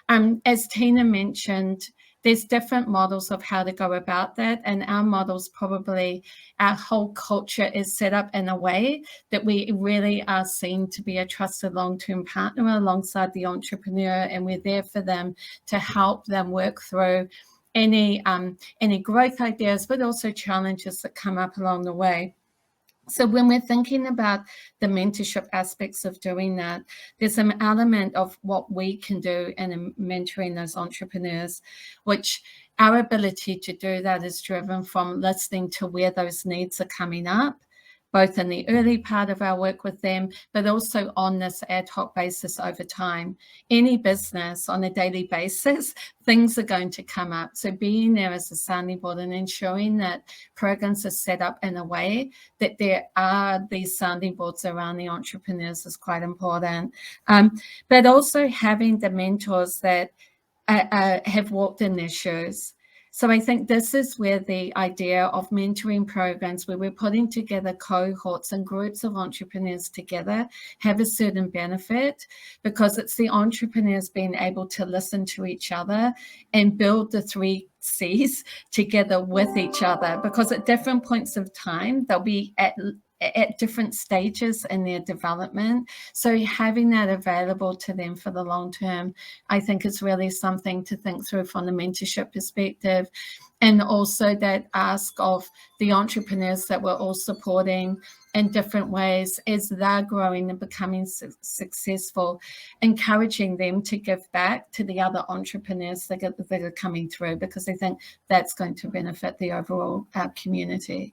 As Tina mentioned, there's different models of how to go about that. And our models probably, our whole culture is set up in a way that we really are seen to be a trusted long-term partner alongside the entrepreneur. And we're there for them to help them work through any growth ideas, but also challenges that come up along the way. So when we're thinking about the mentorship aspects of doing that, there's an element of what we can do in mentoring those entrepreneurs, which our ability to do that is driven from listening to where those needs are coming up, both in the early part of our work with them, but also on this ad hoc basis over time. Any business on a daily basis, things are going to come up. So being there as a sounding board and ensuring that programs are set up in a way that there are these sounding boards around the entrepreneurs is quite important. But also having the mentors that have walked in their shoes. So I think this is where the idea of mentoring programs, where we're putting together cohorts and groups of entrepreneurs together, have a certain benefit, because it's the entrepreneurs being able to listen to each other and build the 3 C's together with each other, because at different points of time, they'll be at different stages in their development. So having that available to them for the long term, I think is really something to think through from the mentorship perspective. And also that ask of the entrepreneurs that we're all supporting in different ways as they're growing and becoming successful, encouraging them to give back to the other entrepreneurs that are coming through, because I think that's going to benefit the overall community.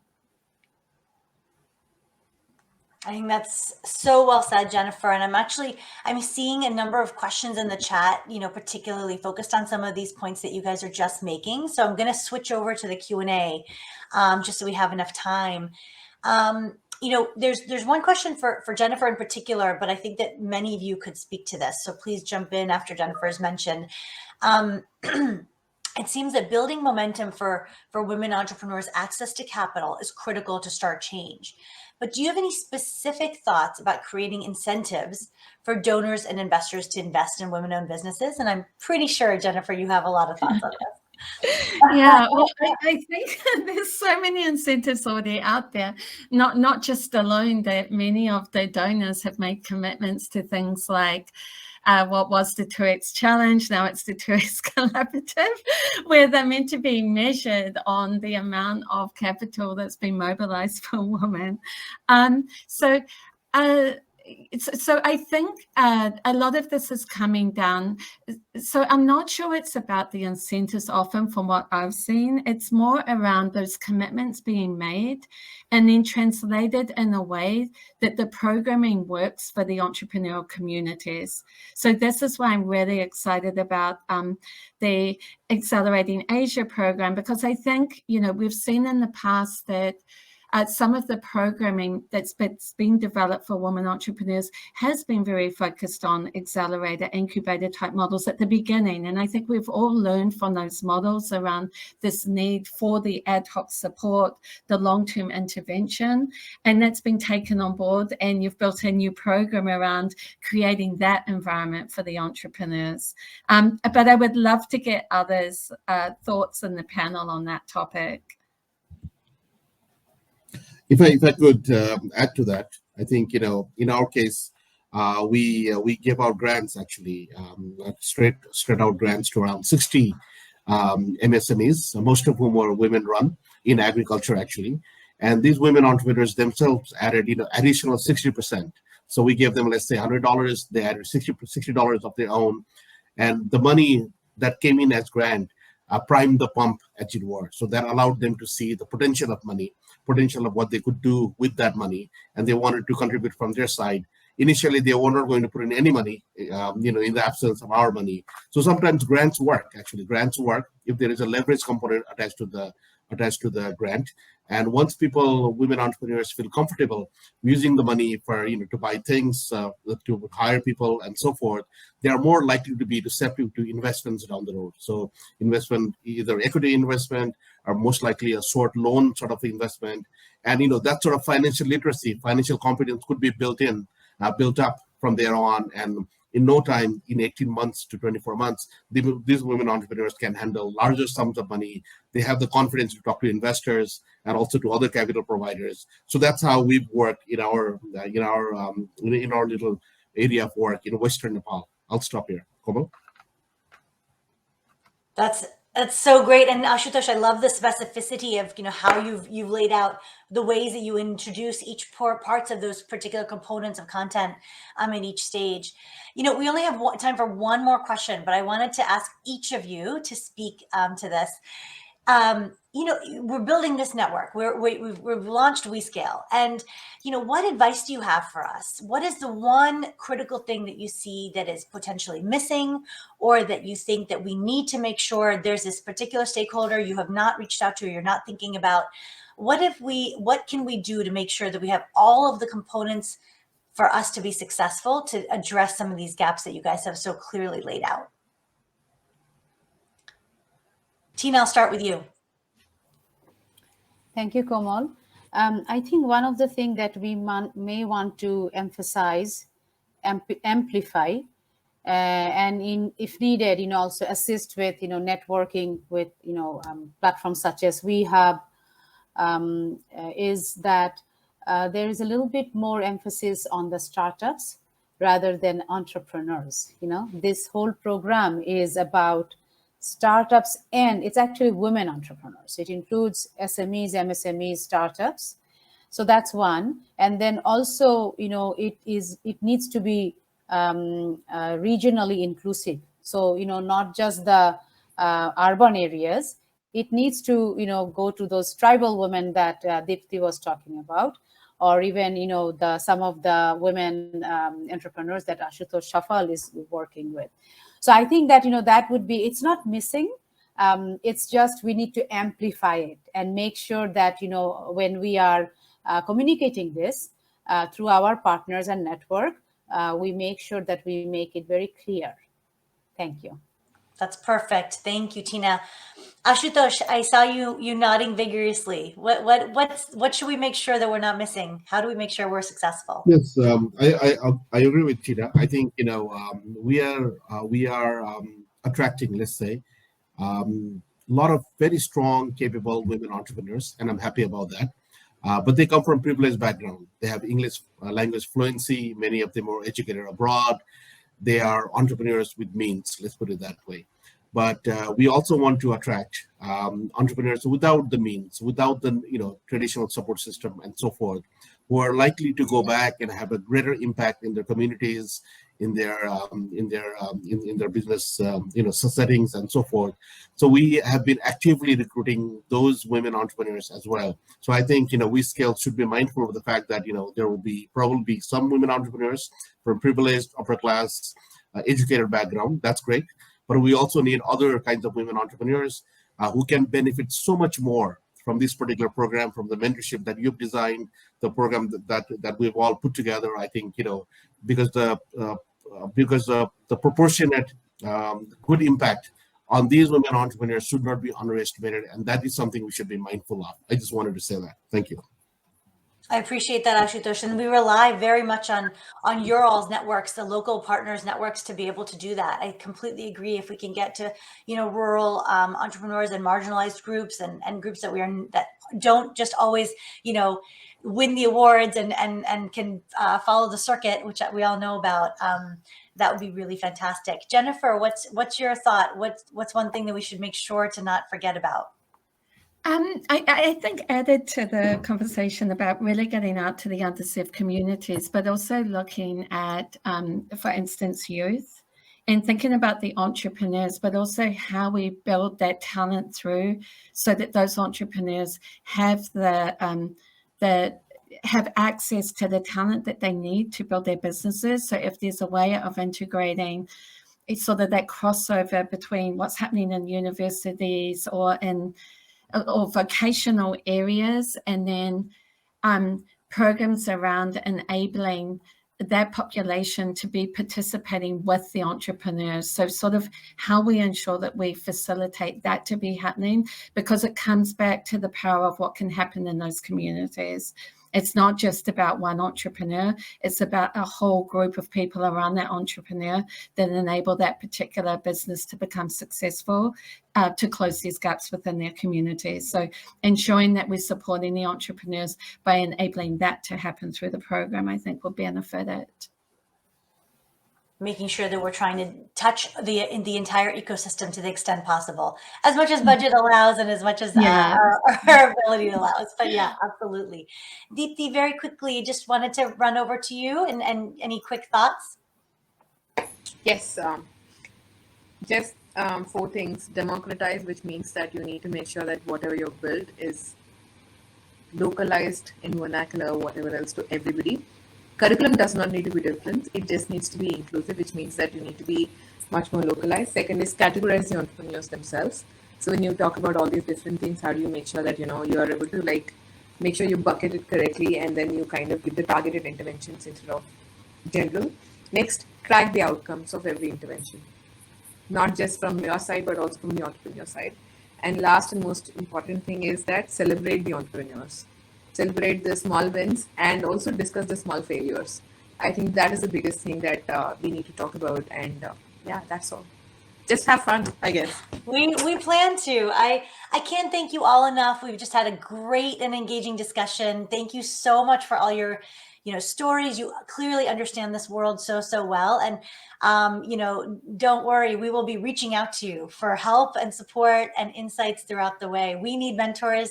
I think that's so well said, Jennifer. And I'm seeing a number of questions in the chat, particularly focused on some of these points that you guys are just making. So I'm going to switch over to the Q&A just so we have enough time. there's one question for Jennifer in particular, but I think that many of you could speak to this. So please jump in after Jennifer's mentioned. It seems that building momentum for women entrepreneurs' access to capital is critical to start change. But do you have any specific thoughts about creating incentives for donors and investors to invest in women-owned businesses? And I'm pretty sure, Jennifer, you have a lot of thoughts on this. Yeah, well, I think there's so many incentives already out there, not just alone that many of the donors have made commitments to things like what was the 2X challenge, now it's the 2X collaborative, where they're meant to be measured on the amount of capital that's been mobilized for women. So I think a lot of this is coming down. So I'm not sure it's about the incentives often from what I've seen. It's more around those commitments being made and then translated in a way that the programming works for the entrepreneurial communities. So this is why I'm really excited about the Accelerating Asia program, because I think, we've seen in the past that some of the programming that's been developed for women entrepreneurs has been very focused on accelerator, incubator type models at the beginning. And I think we've all learned from those models around this need for the ad hoc support, the long-term intervention, and that's been taken on board. And you've built a new program around creating that environment for the entrepreneurs. But I would love to get others' thoughts in the panel on that topic. If I could add to that, I think, in our case, we give out grants, actually, straight out grants to around 60 MSMEs, most of whom are women run in agriculture, actually. And these women entrepreneurs themselves added, additional 60%. So we gave them, let's say, $100, they added $60 of their own. And the money that came in as grant primed the pump, as it were. So that allowed them to see the potential of money, potential of what they could do with that money, and they wanted to contribute from their side. Initially, they were not going to put in any money, in the absence of our money. So sometimes grants work. Actually, grants work if there is a leverage component attached to the grant. And once women entrepreneurs feel comfortable using the money for, to buy things, to hire people and so forth, they are more likely to be receptive to investments down the road. So investment, either equity investment or most likely a short loan sort of investment. And, that sort of financial literacy, financial competence could be built up from there on. And in no time, in 18 months to 24 months, these women entrepreneurs can handle larger sums of money. They have the confidence to talk to investors and also to other capital providers. So that's how we've worked in our little area of work in Western Nepal. I'll stop here. Komal? That's so great. And Ashutosh, I love the specificity of, how you've laid out the ways that you introduce each parts of those particular components of content in each stage. We only have time for one more question, but I wanted to ask each of you to speak to this. We're building this network. We've launched WeScale, and what advice do you have for us? What is the one critical thing that you see that is potentially missing, or that you think that we need to make sure there's this particular stakeholder you have not reached out to, or you're not thinking about? What can we do to make sure that we have all of the components for us to be successful to address some of these gaps that you guys have so clearly laid out? Tina, I'll start with you. Thank you, Komal. I think one of the things that we may want to emphasize, amplify, and if needed, also assist with, networking with, platforms such as we have, is that there is a little bit more emphasis on the startups rather than entrepreneurs. This whole program is about startups, and it's actually women entrepreneurs. It includes SMEs, MSMEs, startups. So that's one. And then also, it needs to be regionally inclusive. So, not just the urban areas. It needs to, go to those tribal women that Dipti was talking about, or even, some of the women entrepreneurs that Ashutosh Shafal is working with. So I think that, that would be, it's not missing. It's just we need to amplify it and make sure that, when we are communicating this through our partners and network, we make sure that we make it very clear. Thank you. That's perfect. Thank you, Tina. Ashutosh, I saw you nodding vigorously. What should we make sure that we're not missing? How do we make sure we're successful? Yes, I agree with Tina. I think we are attracting, let's say, a lot of very strong, capable women entrepreneurs, and I'm happy about that. But they come from privileged background. They have English language fluency. Many of them are educated abroad. They are entrepreneurs with means, let's put it that way. But we also want to attract entrepreneurs without the means, without the traditional support system and so forth, who are likely to go back and have a greater impact in their communities, in their business settings and so forth. So we have been actively recruiting those women entrepreneurs as well. So I think WeScale should be mindful of the fact that there will be probably some women entrepreneurs from privileged upper class educated background. That's great. But we also need other kinds of women entrepreneurs who can benefit so much more from this particular program, from the mentorship that you've designed, the program that we've all put together. I think because the proportionate good impact on these women entrepreneurs should not be underestimated, and that is something we should be mindful of. I just wanted to say that. Thank you. I appreciate that, Ashutosh, and we rely very much on your all's networks, the local partners networks, to be able to do that. I completely agree. If we can get to rural entrepreneurs and marginalized groups and groups that don't just always win the awards and can follow the circuit, which we all know about, that would be really fantastic. Jennifer, what's your thought? What's one thing that we should make sure to not forget about? I think added to the conversation about really getting out to the underserved communities, but also looking at, for instance, youth, and thinking about the entrepreneurs, but also how we build that talent through, so that those entrepreneurs have have access to the talent that they need to build their businesses. So if there's a way of integrating, it's sort of that crossover between what's happening in universities or vocational areas, and then programs around enabling that population to be participating with the entrepreneurs. So sort of how we ensure that we facilitate that to be happening, because it comes back to the power of what can happen in those communities. It's not just about one entrepreneur, it's about a whole group of people around that entrepreneur that enable that particular business to become successful, to close these gaps within their communities. So ensuring that we're supporting the entrepreneurs by enabling that to happen through the program, I think will benefit it. Making sure that we're trying to touch the entire ecosystem to the extent possible, as much as budget allows and as much as our ability allows. But yeah, absolutely. Deepti, very quickly, just wanted to run over to you and any quick thoughts? Yes, just 4 things. Democratize, which means that you need to make sure that whatever you build is localized in vernacular, whatever else, to everybody. Curriculum does not need to be different. It just needs to be inclusive, which means that you need to be much more localized. Second is categorize the entrepreneurs themselves. So when you talk about all these different things, how do you make sure that, you are able to make sure you bucket it correctly, and then you kind of give the targeted interventions instead of general. Next, track the outcomes of every intervention, not just from your side, but also from the entrepreneur side. And last and most important thing is that celebrate the entrepreneurs. Celebrate the small wins and also discuss the small failures. I think that is the biggest thing that we need to talk about. And yeah, that's all. Just have fun, I guess. We plan to. I can't thank you all enough. We've just had a great and engaging discussion. Thank you so much for all your stories. You clearly understand this world so well. And don't worry, we will be reaching out to you for help and support and insights throughout the way. We need mentors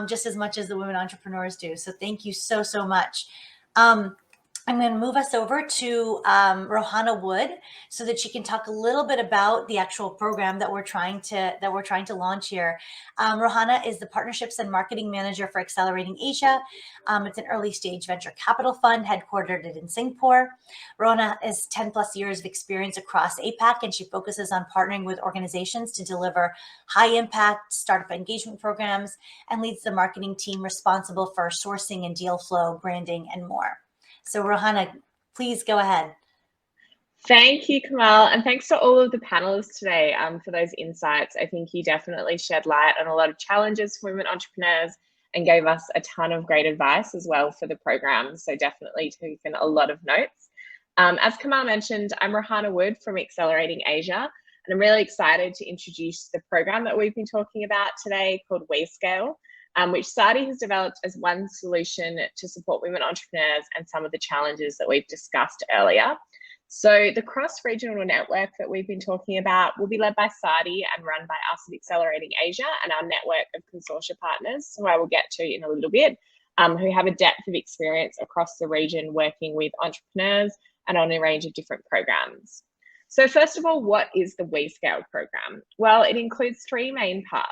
just as much as the women entrepreneurs do. So thank you so much. I'm going to move us over to Rohana Wood so that she can talk a little bit about the actual program that we're trying to launch here. Rohana is the Partnerships and Marketing Manager for Accelerating Asia. It's an early stage venture capital fund headquartered in Singapore. Rohana has 10 plus years of experience across APAC, and she focuses on partnering with organizations to deliver high impact startup engagement programs and leads the marketing team responsible for sourcing and deal flow, branding, and more. So Rohana, please go ahead. Thank you, Kamal, and thanks to all of the panelists today for those insights. I think you definitely shed light on a lot of challenges for women entrepreneurs and gave us a ton of great advice as well for the program. So definitely taken a lot of notes. As Kamal mentioned, I'm Rohana Wood from Accelerating Asia, and I'm really excited to introduce the program that we've been talking about today called WeScale, which SARDI has developed as one solution to support women entrepreneurs and some of the challenges that we've discussed earlier. So the cross-regional network that we've been talking about will be led by SARDI and run by us at Accelerating Asia and our network of consortia partners, who I will get to in a little bit, who have a depth of experience across the region working with entrepreneurs and on a range of different programs. So first of all, what is the WeScale program? Well, it includes three main parts.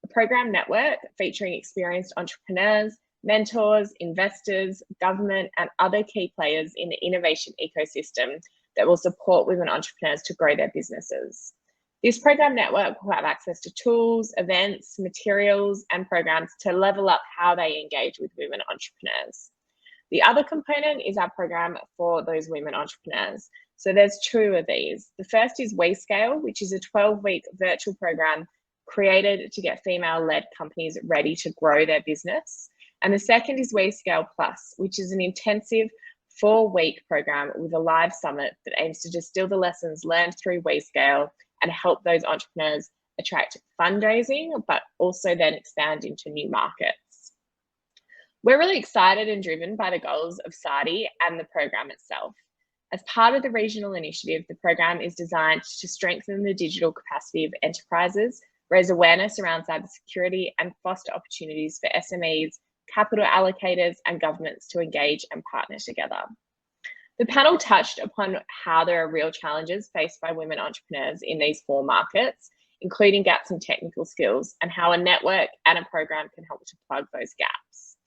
A program network featuring experienced entrepreneurs, mentors, investors, government, and other key players in the innovation ecosystem that will support women entrepreneurs to grow their businesses. This program network will have access to tools, events, materials, and programs to level up how they engage with women entrepreneurs. The other component is our program for those women entrepreneurs. So there's two of these. The first is WeScale, which is a 12-week virtual program created to get female-led companies ready to grow their business. And the second is WeScale Plus, which is an intensive 4-week program with a live summit that aims to distill the lessons learned through WeScale and help those entrepreneurs attract fundraising, but also then expand into new markets. We're really excited and driven by the goals of SARDI and the program itself. As part of the regional initiative, the program is designed to strengthen the digital capacity of enterprises, raise awareness around cybersecurity, and foster opportunities for SMEs, capital allocators, and governments to engage and partner together. The panel touched upon how there are real challenges faced by women entrepreneurs in these 4 markets, including gaps in technical skills, and how a network and a program can help to plug those gaps.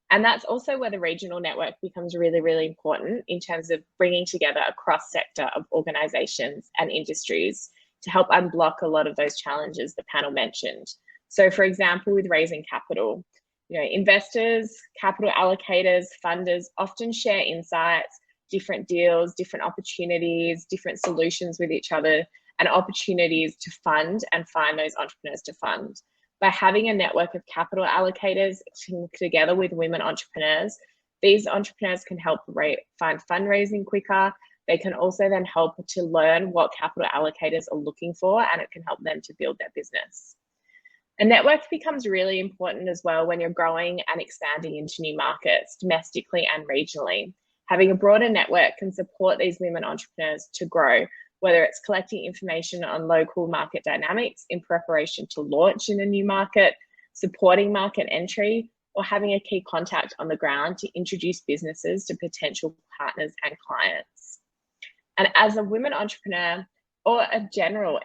And that's also where the regional network becomes really, really important in terms of bringing together a cross-sector of organizations and industries to help unblock a lot of those challenges the panel mentioned. So for example, with raising capital, investors, capital allocators, funders often share insights, different deals, different opportunities, different solutions with each other, and opportunities to fund and find those entrepreneurs to fund. By having a network of capital allocators together with women entrepreneurs, these entrepreneurs can help find fundraising quicker. They can also then help to learn what capital allocators are looking for, and it can help them to build their business. A network becomes really important as well when you're growing and expanding into new markets, domestically and regionally. Having a broader network can support these women entrepreneurs to grow, whether it's collecting information on local market dynamics in preparation to launch in a new market, supporting market entry, or having a key contact on the ground to introduce businesses to potential partners and clients. And as a women entrepreneur, or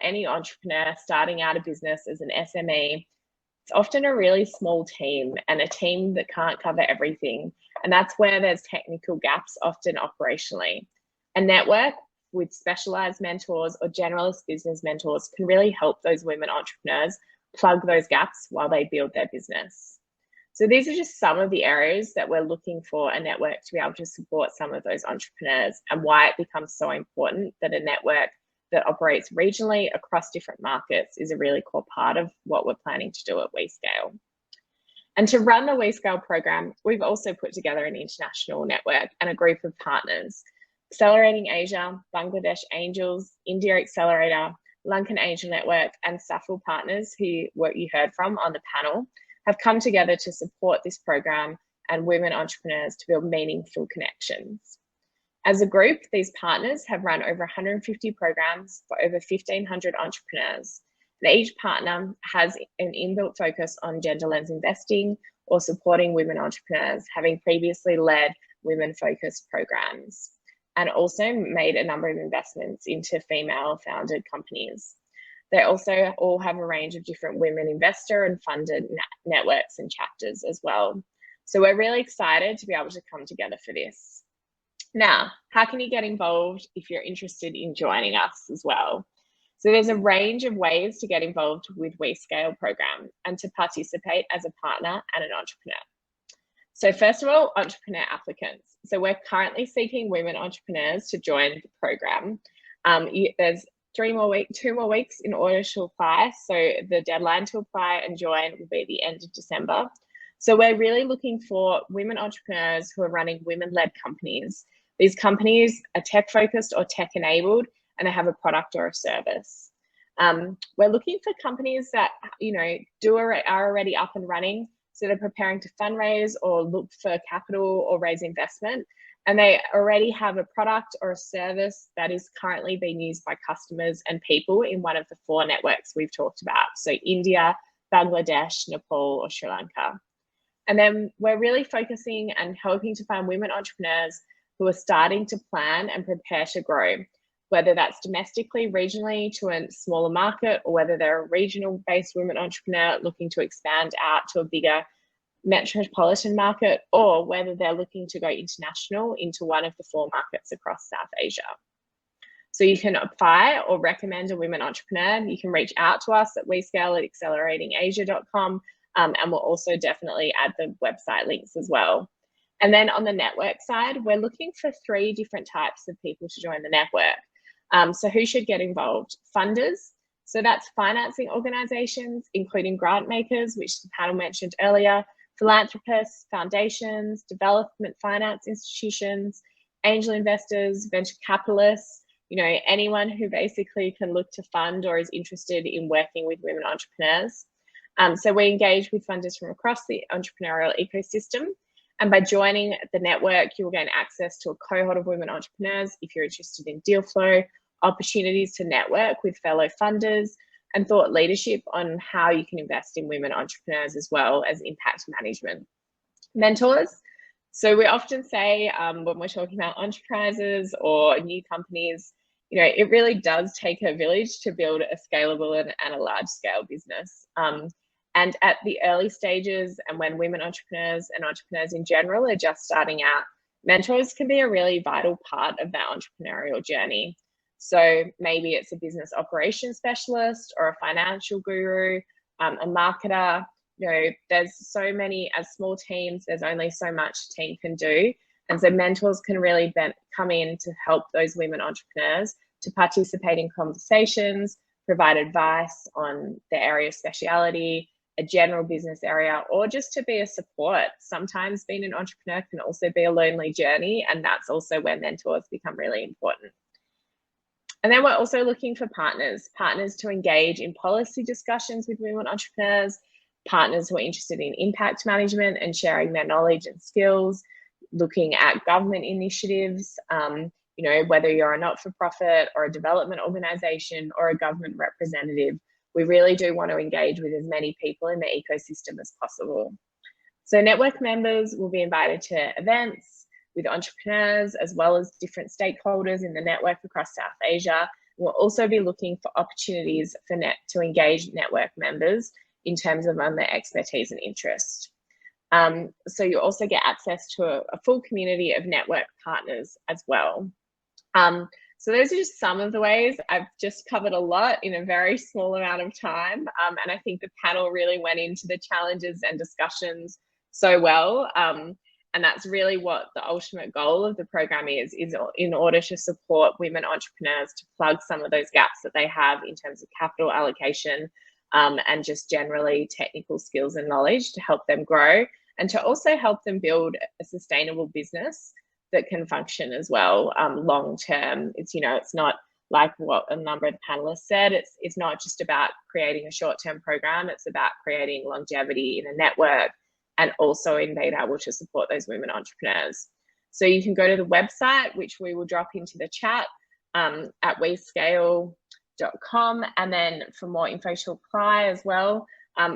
any entrepreneur starting out a business as an SME, it's often a really small team and a team that can't cover everything. And that's where there's technical gaps, often operationally. A network with specialized mentors or generalist business mentors can really help those women entrepreneurs plug those gaps while they build their business. So these are just some of the areas that we're looking for a network to be able to support some of those entrepreneurs, and why it becomes so important that a network that operates regionally across different markets is a really core part of what we're planning to do at WeScale. And to run the WeScale program, we've also put together an international network and a group of partners. Accelerating Asia, Bangladesh Angels, India Accelerator, Lankan Angel Network, and SAFL partners, who you heard from on the panel, have come together to support this program and women entrepreneurs to build meaningful connections. As a group, these partners have run over 150 programs for over 1,500 entrepreneurs. And each partner has an inbuilt focus on gender lens investing or supporting women entrepreneurs, having previously led women-focused programs, and also made a number of investments into female-founded companies. They also all have a range of different women investor and funded networks and chapters as well. So we're really excited to be able to come together for this. Now, how can you get involved if you're interested in joining us as well? So there's a range of ways to get involved with WeScale program and to participate as a partner and an entrepreneur. So first of all, entrepreneur applicants. So we're currently seeking women entrepreneurs to join the program. There's 2 more weeks in order to apply. So the deadline to apply and join will be the end of December. So we're really looking for women entrepreneurs who are running women-led companies. These companies are tech-focused or tech-enabled, and they have a product or a service. We're looking for companies that are already up and running, so they're preparing to fundraise or look for capital or raise investment, and they already have a product or a service that is currently being used by customers and people in one of the 4 networks we've talked about, so India, Bangladesh, Nepal, or Sri Lanka. And then we're really focusing and hoping to find women entrepreneurs who are starting to plan and prepare to grow, whether that's domestically, regionally to a smaller market, or whether they're a regional-based women entrepreneur looking to expand out to a bigger metropolitan market, or whether they're looking to go international into one of the 4 markets across South Asia. So you can apply or recommend a women entrepreneur. You can reach out to us at WeScale at acceleratingasia.com, and we'll also definitely add the website links as well. And then on the network side, we're looking for 3 different types of people to join the network. So who should get involved? Funders. So that's financing organizations, including grant makers, which the panel mentioned earlier, philanthropists, foundations, development finance institutions, angel investors, venture capitalists, anyone who basically can look to fund or is interested in working with women entrepreneurs. So we engage with funders from across the entrepreneurial ecosystem. And by joining the network, you will gain access to a cohort of women entrepreneurs if you're interested in deal flow, opportunities to network with fellow funders, and thought leadership on how you can invest in women entrepreneurs, as well as impact management. Mentors. So we often say when we're talking about enterprises or new companies, it really does take a village to build a scalable and a large scale business. And at the early stages, and when women entrepreneurs and entrepreneurs in general are just starting out, mentors can be a really vital part of that entrepreneurial journey. So maybe it's a business operations specialist or a financial guru, a marketer. There's so many, as small teams, there's only so much a team can do. And so mentors can really come in to help those women entrepreneurs to participate in conversations, provide advice on their area of speciality, a general business area, or just to be a support. Sometimes being an entrepreneur can also be a lonely journey, and that's also where mentors become really important. And then we're also looking for partners to engage in policy discussions with women entrepreneurs, partners who are interested in impact management and sharing their knowledge and skills, looking at government initiatives, whether you're a not-for-profit or a development organization or a government representative. We really do want to engage with as many people in the ecosystem as possible. So network members will be invited to events with entrepreneurs, as well as different stakeholders in the network across South Asia. We'll also be looking for opportunities to engage network members in terms of their expertise and interest. So you also get access to a full community of network partners as well. So those are just some of the ways. I've just covered a lot in a very small amount of time. And I think the panel really went into the challenges and discussions so well. And that's really what the ultimate goal of the program is in order to support women entrepreneurs to plug some of those gaps that they have in terms of capital allocation and just generally technical skills and knowledge to help them grow, and to also help them build a sustainable business that can function as well long term. It's not like what a number of the panelists said. It's not just about creating a short-term program. It's about creating longevity in a network and also in being able to support those women entrepreneurs. So you can go to the website, which we will drop into the chat at WeScale.com, and then for more info to apply as well.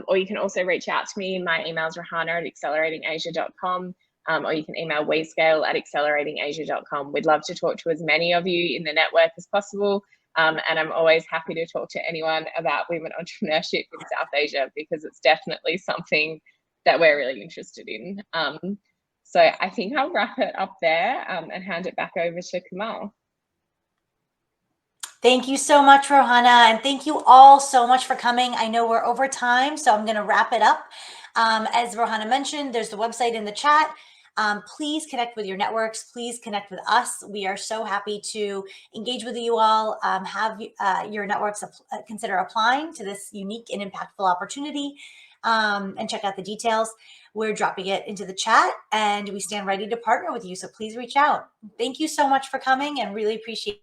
Or you can also reach out to me. My email is rahana@acceleratingasia.com. or you can email WeScale@acceleratingasia.com. We'd love to talk to as many of you in the network as possible. And I'm always happy to talk to anyone about women entrepreneurship in South Asia, because it's definitely something that we're really interested in. So I think I'll wrap it up there and hand it back over to Kamal. Thank you so much, Rohana, and thank you all so much for coming. I know we're over time, so I'm going to wrap it up. As Rohana mentioned, there's the website in the chat. Please connect with your networks. Please connect with us. We are so happy to engage with you all. Have your networks consider applying to this unique and impactful opportunity, and check out the details. We're dropping it into the chat, and we stand ready to partner with you. So please reach out. Thank you so much for coming, and really appreciate